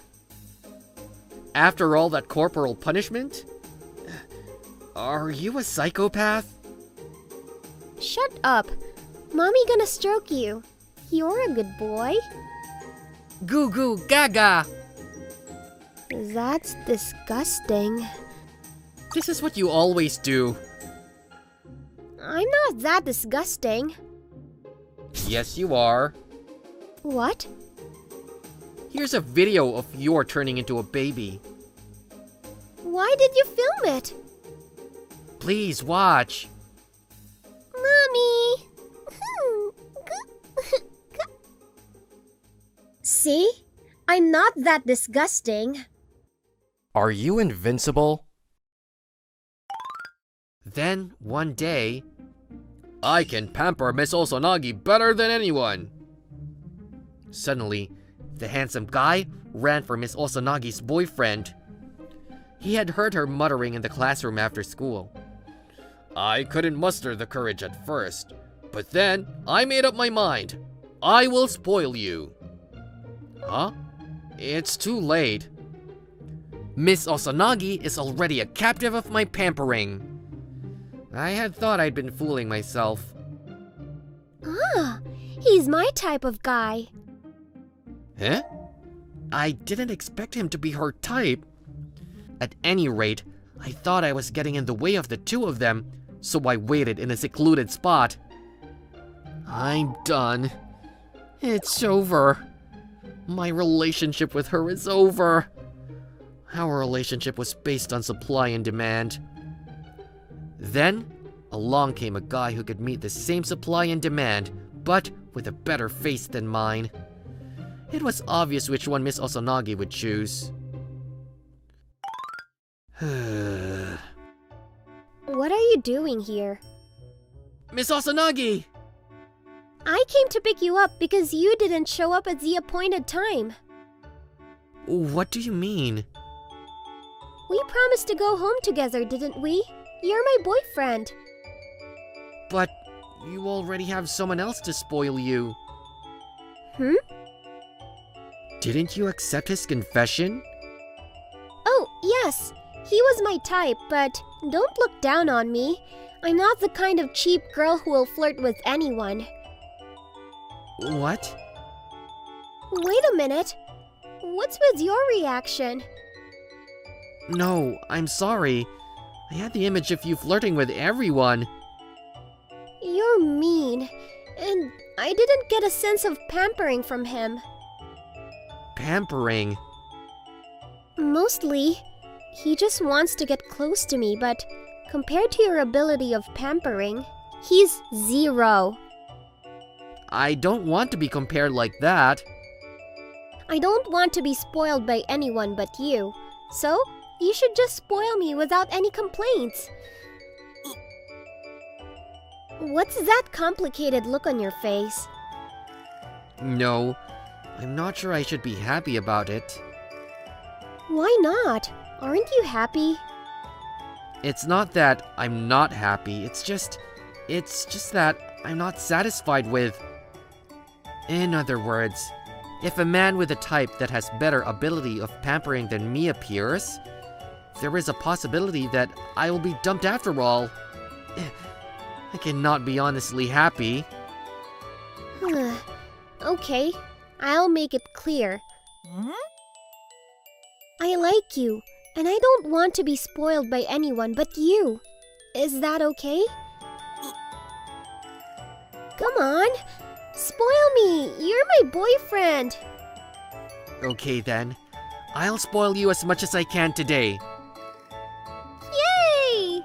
After all that corporal punishment? Are you a psychopath? Shut up. Mommy gonna stroke you. You're a good boy. Goo goo gaga! That's disgusting. This is what you always do. I'm not that disgusting. Yes, you are. What? Here's a video of your turning into a baby. Why did you film it? Please watch. Mommy! See? I'm not that disgusting. Are you invincible? Then, one day, I can pamper Miss Osanagi better than anyone. Suddenly, the handsome guy ran for Miss Osanagi's boyfriend. He had heard her muttering in the classroom after school. I couldn't muster the courage at first, but then I made up my mind. I will spoil you. Huh? It's too late. Miss Osanagi is already a captive of my pampering. I had thought I'd been fooling myself. Ah, he's my type of guy. Huh? I didn't expect him to be her type. At any rate, I thought I was getting in the way of the two of them, so I waited in a secluded spot. I'm done. It's over. My relationship with her is over. Our relationship was based on supply and demand. Then, along came a guy who could meet the same supply and demand, but with a better face than mine. It was obvious which one Miss Osanagi would choose. What are you doing here? Miss Osanagi! I came to pick you up because you didn't show up at the appointed time. What do you mean? We promised to go home together, didn't we? You're my boyfriend. But you already have someone else to spoil you. Didn't you accept his confession? Oh, yes. He was my type, but don't look down on me. I'm not the kind of cheap girl who will flirt with anyone. What? Wait a minute. What's with your reaction? No, I'm sorry. I had the image of you flirting with everyone. You're mean. And I didn't get a sense of pampering from him. Pampering? Mostly, he just wants to get close to me, but compared to your ability of pampering, he's 0. I don't want to be compared like that. I don't want to be spoiled by anyone but you, so you should just spoil me without any complaints. What's that complicated look on your face? No, I'm not sure I should be happy about it. Why not? Aren't you happy? It's not that I'm not happy, it's just that I'm not satisfied with. In other words, if a man with a type that has better ability of pampering than me appears, there is a possibility that I will be dumped after all. I cannot be honestly happy. Okay, I'll make it clear. I like you, and I don't want to be spoiled by anyone but you. Is that okay? Come on, spoil me! You're my boyfriend! Okay then, I'll spoil you as much as I can today. Yay!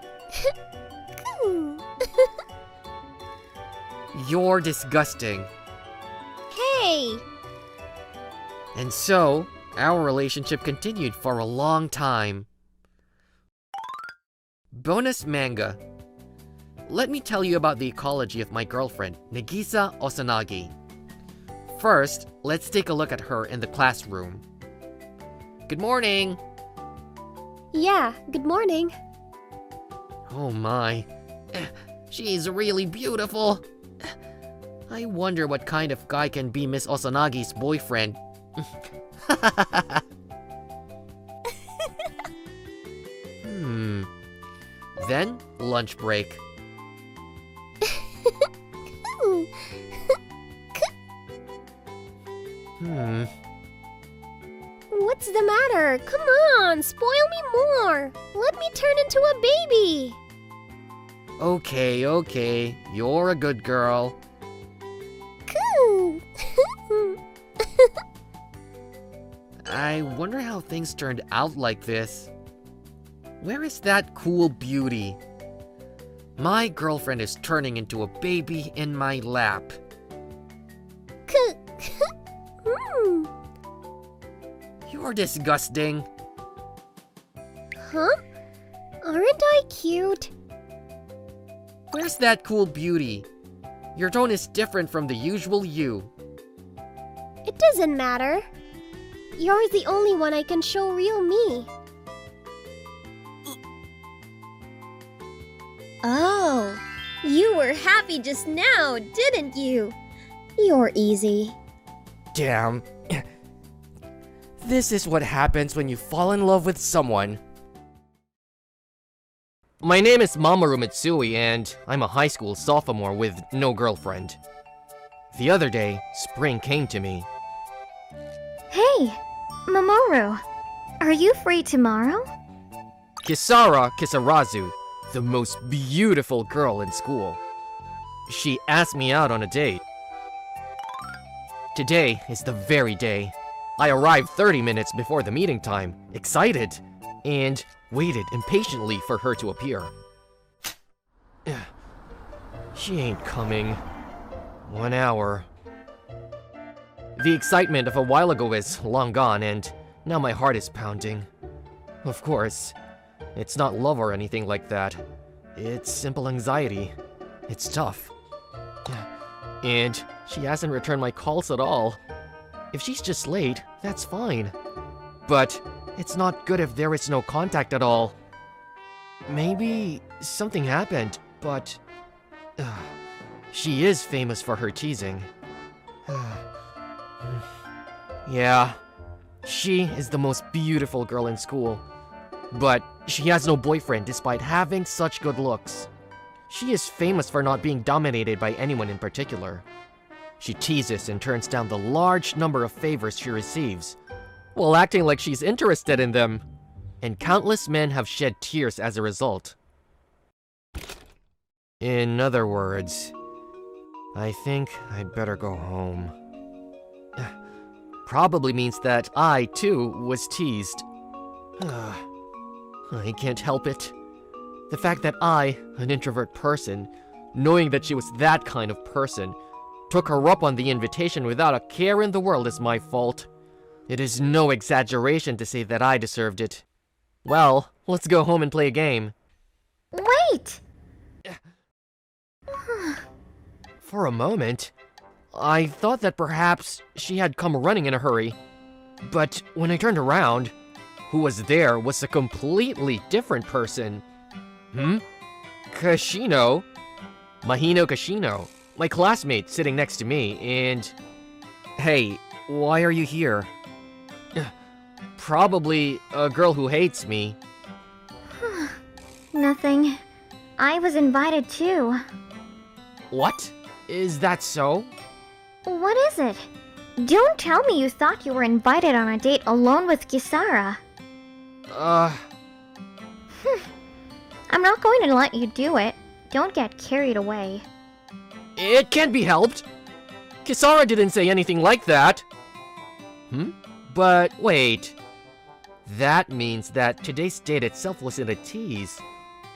You're disgusting. Hey! And so, our relationship continued for a long time. Bonus manga. Let me tell you about the ecology of my girlfriend, Nagisa Osanagi. First, let's take a look at her in the classroom. Good morning! Yeah, good morning. Oh my. She's really beautiful. I wonder what kind of guy can be Miss Osanagi's boyfriend. Then, lunch break. What's the matter? Come on, spoil me more. Let me turn into a baby. Okay, you're a good girl. I wonder how things turned out like this. Where is that cool beauty? My girlfriend is turning into a baby in my lap. You're disgusting. Huh? Aren't I cute? Where's that cool beauty? Your tone is different from the usual you. It doesn't matter. You're the only one I can show real me. Oh, you were happy just now, didn't you? You're easy. Damn. This is what happens when you fall in love with someone. My name is Mamoru Mitsui, and I'm a high school sophomore with no girlfriend. The other day, spring came to me. Hey, Mamoru, are you free tomorrow? Kisara Kisarazu, the most beautiful girl in school. She asked me out on a date. Today is the very day. I arrived 30 minutes before the meeting time, excited, and waited impatiently for her to appear. She ain't coming. 1 hour. The excitement of a while ago is long gone, and now my heart is pounding. Of course, it's not love or anything like that. It's simple anxiety. It's tough. And she hasn't returned my calls at all. If she's just late, that's fine. But it's not good if there is no contact at all. Maybe something happened, but she is famous for her teasing. Yeah, she is the most beautiful girl in school. But she has no boyfriend despite having such good looks. She is famous for not being dominated by anyone in particular. She teases and turns down the large number of favors she receives, while acting like she's interested in them. And countless men have shed tears as a result. In other words, I think I'd better go home. Probably means that I, too, was teased. I can't help it. The fact that I, an introvert person, knowing that she was that kind of person, took her up on the invitation without a care in the world is my fault. It is no exaggeration to say that I deserved it. Well, let's go home and play a game. Wait! For a moment, I thought that perhaps she had come running in a hurry. But when I turned around, who was there was a completely different person. Kashino. Mahino Kashino. My classmate sitting next to me, and... Hey, why are you here? Probably a girl who hates me. Nothing. I was invited too. What? Is that so? What is it? Don't tell me you thought you were invited on a date alone with Kisara. I'm not going to let you do it. Don't get carried away. It can't be helped. Kisara didn't say anything like that. But wait. That means that today's date itself wasn't a tease,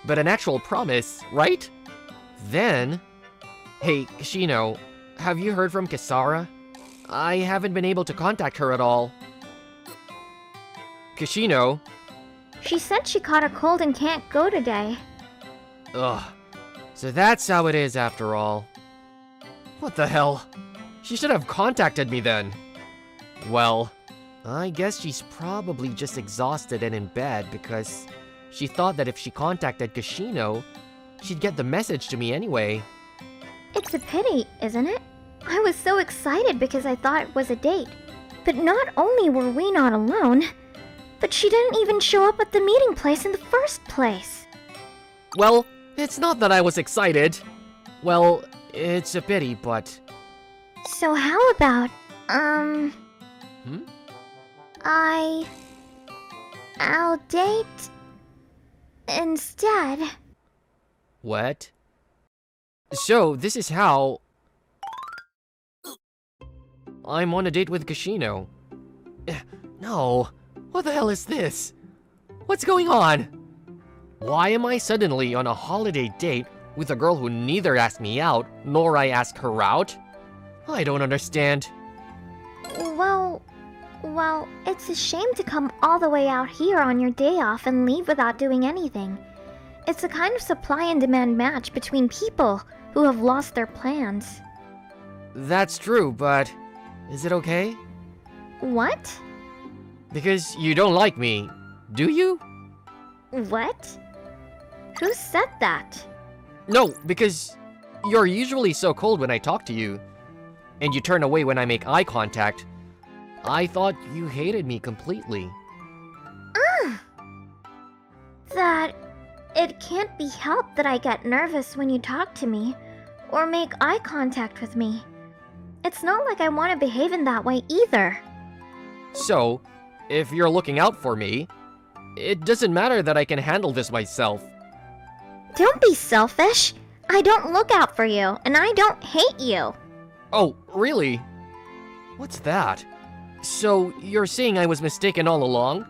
but an actual promise, right? Then... Hey, Kashino, have you heard from Kisara? I haven't been able to contact her at all. Kashino? She said she caught a cold and can't go today. Ugh. So that's how it is after all. What the hell? She should have contacted me then. Well, I guess she's probably just exhausted and in bed because she thought that if she contacted Kashino, she'd get the message to me anyway. It's a pity, isn't it? I was so excited because I thought it was a date. But not only were we not alone, but she didn't even show up at the meeting place in the first place. Well, it's not that I was excited. Well, it's a pity, but... So how about, I'll date instead. What? So, this is how... I'm on a date with Kashino. No. What the hell is this? What's going on? Why am I suddenly on a holiday date with a girl who neither asked me out, nor I asked her out? I don't understand. Well, it's a shame to come all the way out here on your day off and leave without doing anything. It's a kind of supply and demand match between people who have lost their plans. That's true, but is it okay? What? Because you don't like me, do you? What? Who said that? No, because you're usually so cold when I talk to you, and you turn away when I make eye contact. I thought you hated me completely. That it can't be helped that I get nervous when you talk to me or make eye contact with me. It's not like I want to behave in that way either. So, if you're looking out for me, it doesn't matter that I can handle this myself. Don't be selfish. I don't look out for you, and I don't hate you. Oh, really? What's that? So, you're saying I was mistaken all along?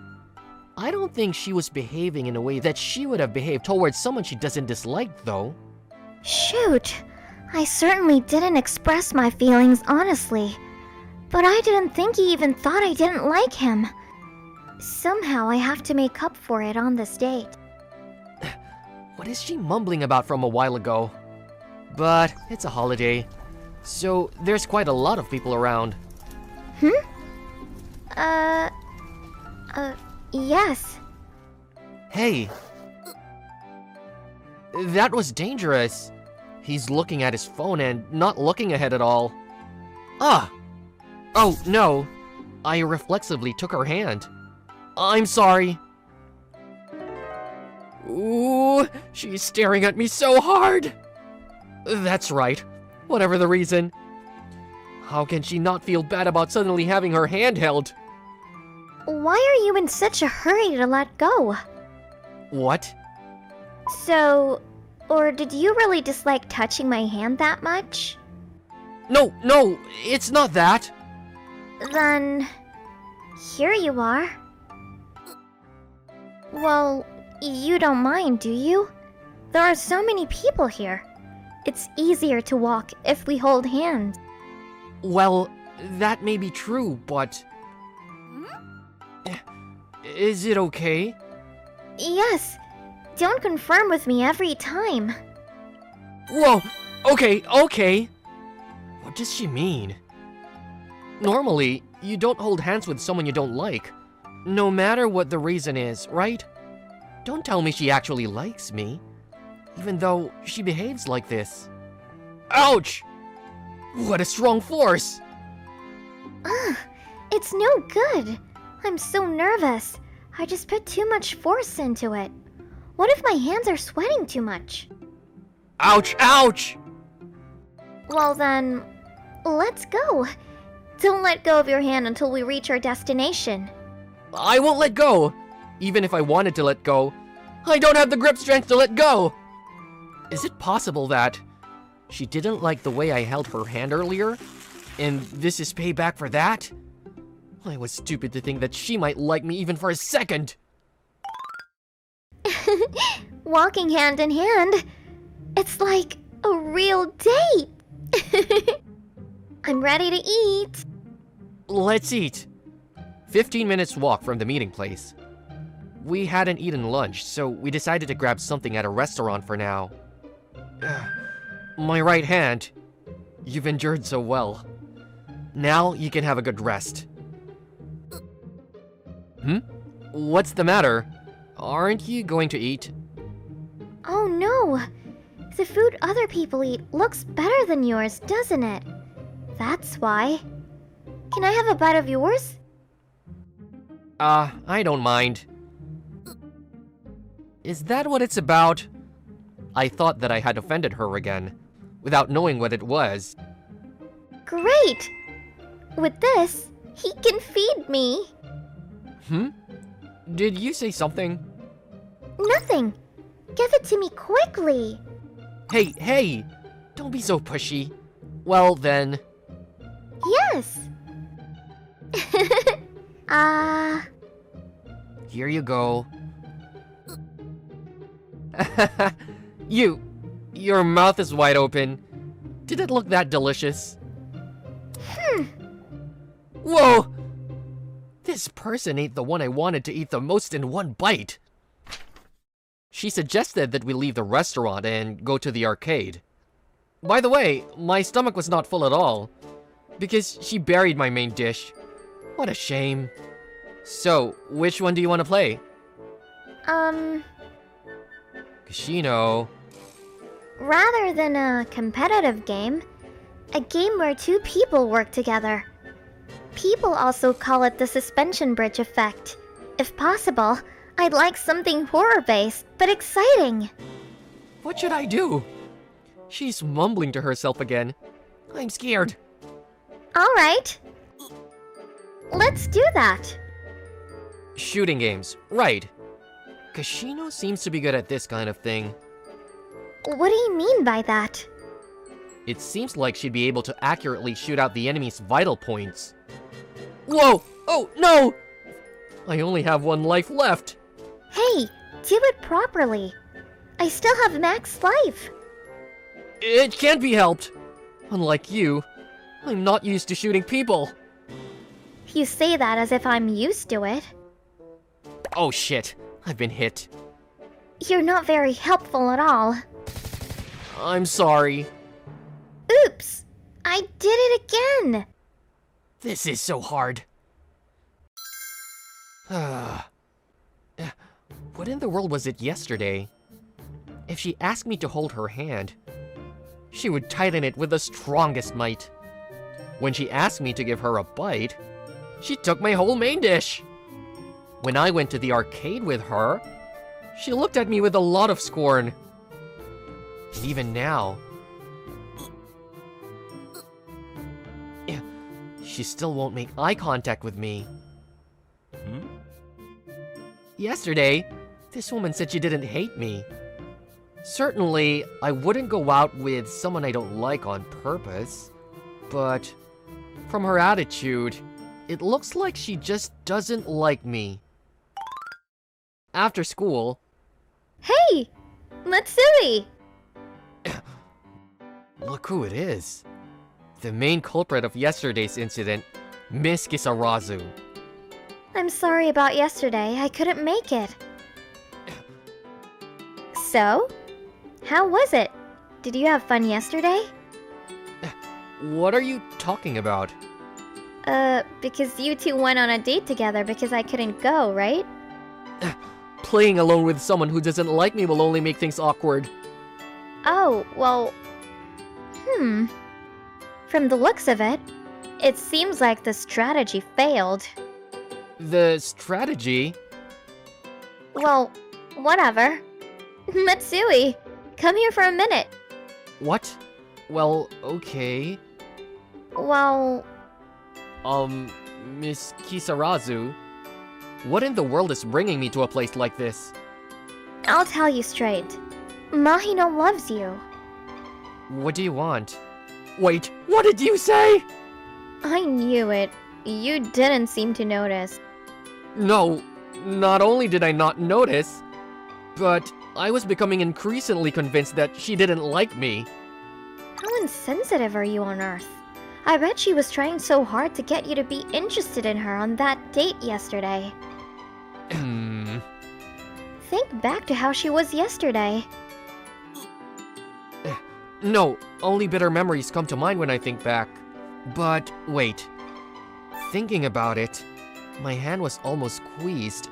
I don't think she was behaving in a way that she would have behaved towards someone she doesn't dislike, though. Shoot. I certainly didn't express my feelings honestly. But I didn't think he even thought I didn't like him. Somehow I have to make up for it on this date. What is she mumbling about from a while ago? But it's a holiday, so there's quite a lot of people around. Yes. Hey. That was dangerous. He's looking at his phone and not looking ahead at all. Ah! Oh, no. I reflexively took her hand. I'm sorry. Ooh, she's staring at me so hard. That's right. Whatever the reason. How can she not feel bad about suddenly having her hand held? Why are you in such a hurry to let go? What? So, or did you really dislike touching my hand that much? No, it's not that. Then, here you are. Well, you don't mind, do you? There are so many people here. It's easier to walk if we hold hands. Well, that may be true, but... Is it okay? Yes. Don't confirm with me every time. Whoa! Okay. What does she mean? Normally, you don't hold hands with someone you don't like. No matter what the reason is, right? Don't tell me she actually likes me. Even though she behaves like this. Ouch! What a strong force! It's no good. I'm so nervous. I just put too much force into it. What if my hands are sweating too much? Ouch! Well then, let's go. Don't let go of your hand until we reach our destination. I won't let go! Even if I wanted to let go, I don't have the grip strength to let go! Is it possible that she didn't like the way I held her hand earlier? And this is payback for that? I was stupid to think that she might like me even for a second! Walking hand in hand. It's like a real date. I'm ready to eat. Let's eat. 15 minutes walk from the meeting place. We hadn't eaten lunch, so we decided to grab something at a restaurant for now. My right hand. You've endured so well. Now you can have a good rest. What's the matter? Aren't you going to eat? Oh no. The food other people eat looks better than yours, doesn't it? That's why. Can I have a bite of yours? I don't mind. Is that what it's about? I thought that I had offended her again, without knowing what it was. Great! With this, he can feed me. Did you say something? Nothing. Give it to me quickly. Hey! Don't be so pushy. Well then... Yes. Here you go. Your mouth is wide open. Did it look that delicious? Whoa! This person ate the one I wanted to eat the most in one bite. She suggested that we leave the restaurant and go to the arcade. By the way, my stomach was not full at all, because she buried my main dish. What a shame. So, which one do you want to play? Casino. Rather than a competitive game, a game where two people work together. People also call it the suspension bridge effect. If possible, I'd like something horror-based, but exciting. What should I do? She's mumbling to herself again. I'm scared. Alright. Let's do that. Shooting games, right. Kashino seems to be good at this kind of thing. What do you mean by that? It seems like she'd be able to accurately shoot out the enemy's vital points. Whoa! Oh, no! I only have one life left. Hey, do it properly. I still have max life. It can't be helped. Unlike you, I'm not used to shooting people. You say that as if I'm used to it. Oh shit, I've been hit. You're not very helpful at all. I'm sorry. Oops! I did it again! This is so hard. What in the world was it yesterday? If she asked me to hold her hand, she would tighten it with the strongest might. When she asked me to give her a bite, she took my whole main dish. When I went to the arcade with her, she looked at me with a lot of scorn. And even now, she still won't make eye contact with me. Yesterday, this woman said she didn't hate me. Certainly, I wouldn't go out with someone I don't like on purpose. But from her attitude, it looks like she just doesn't like me. After school... Hey! Matsui! Look who it is. The main culprit of yesterday's incident, Miss Kisarazu. I'm sorry about yesterday. I couldn't make it. So? How was it? Did you have fun yesterday? What are you talking about? Because you two went on a date together because I couldn't go, right? Playing alone with someone who doesn't like me will only make things awkward. Oh, well... From the looks of it, it seems like the strategy failed. The strategy? Well, whatever. Matsui, come here for a minute. What? Well, okay. Well... Miss Kisarazu, what in the world is bringing me to a place like this? I'll tell you straight. Mahino loves you. What do you want? Wait, what did you say? I knew it. You didn't seem to notice. No, not only did I not notice, but I was becoming increasingly convinced that she didn't like me. How insensitive are you on Earth? I bet she was trying so hard to get you to be interested in her on that date yesterday. Think back to how she was yesterday. No, only bitter memories come to mind when I think back. But wait. Thinking about it, my hand was almost squeezed,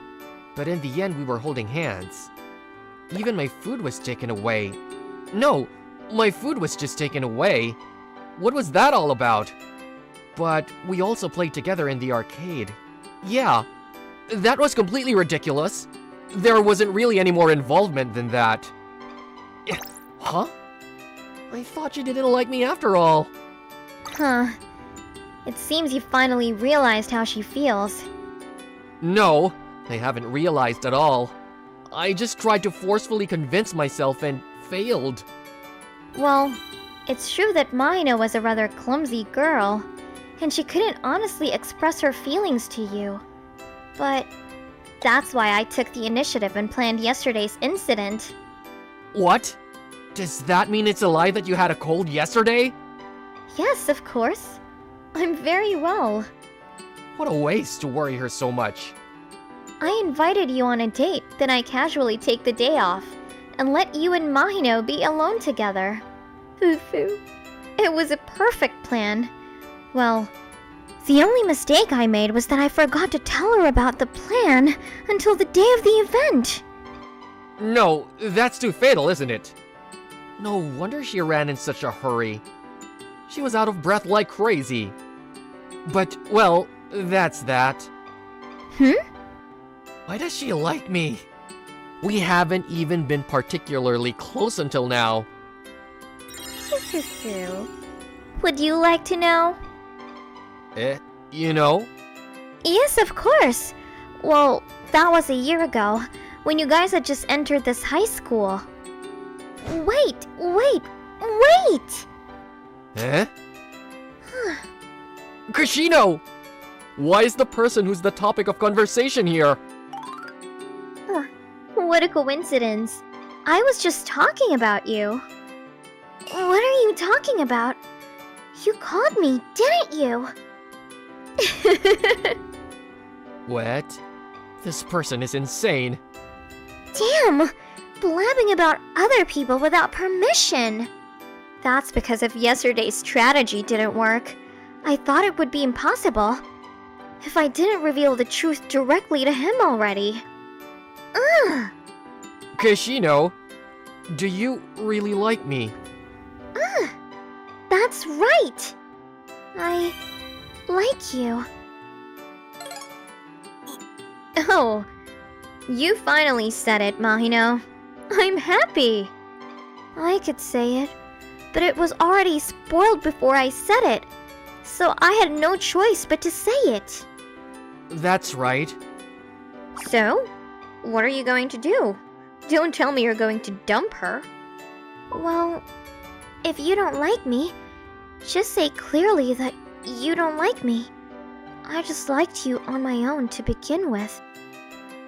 but in the end we were holding hands. Even my food was taken away. No, my food was just taken away. What was that all about? But we also played together in the arcade. Yeah, that was completely ridiculous. There wasn't really any more involvement than that. Huh? I thought you didn't like me after all. Huh. It seems you finally realized how she feels. No, I haven't realized at all. I just tried to forcefully convince myself and failed. Well, it's true that Mahino was a rather clumsy girl, and she couldn't honestly express her feelings to you. But that's why I took the initiative and planned yesterday's incident. What? Does that mean it's a lie that you had a cold yesterday? Yes, of course. I'm very well. What a waste to worry her so much. I invited you on a date, then I casually take the day off and let you and Mahino be alone together. Foo-foo. It was a perfect plan. Well, the only mistake I made was that I forgot to tell her about the plan until the day of the event. No, that's too fatal, isn't it? No wonder she ran in such a hurry. She was out of breath like crazy. But, well, that's that. Why does she like me? We haven't even been particularly close until now. Would you like to know? You know? Yes, of course. Well, that was a year ago, when you guys had just entered this high school. Wait! Eh? Kushino! Why is the person who's the topic of conversation here? What a coincidence. I was just talking about you. What are you talking about? You called me, didn't you? What? This person is insane. Damn! Blabbing about other people without permission. That's because if yesterday's strategy didn't work, I thought it would be impossible. If I didn't reveal the truth directly to him already. Ugh! Kushino, do you really like me? That's right! I like you. Oh, you finally said it, Mahino. I'm happy. I could say it, but it was already spoiled before I said it, so I had no choice but to say it. That's right. So, what are you going to do? Don't tell me you're going to dump her. Well, if you don't like me, just say clearly that you don't like me. I just liked you on my own to begin with.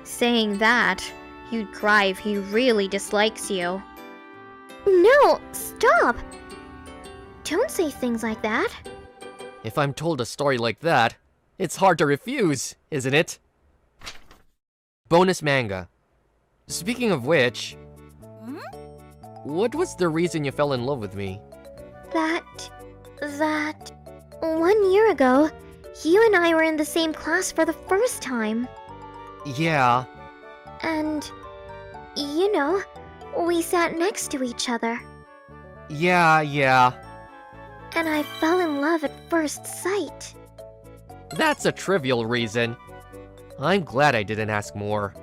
Saying that, you'd cry if he really dislikes you. No, stop! Don't say things like that. If I'm told a story like that, it's hard to refuse, isn't it? Bonus manga. Speaking of which, what was the reason you fell in love with me? That 1 year ago, you and I were in the same class for the first time. Yeah. And, you know, we sat next to each other. Yeah. And I fell in love at first sight. That's a trivial reason. I'm glad I didn't ask more.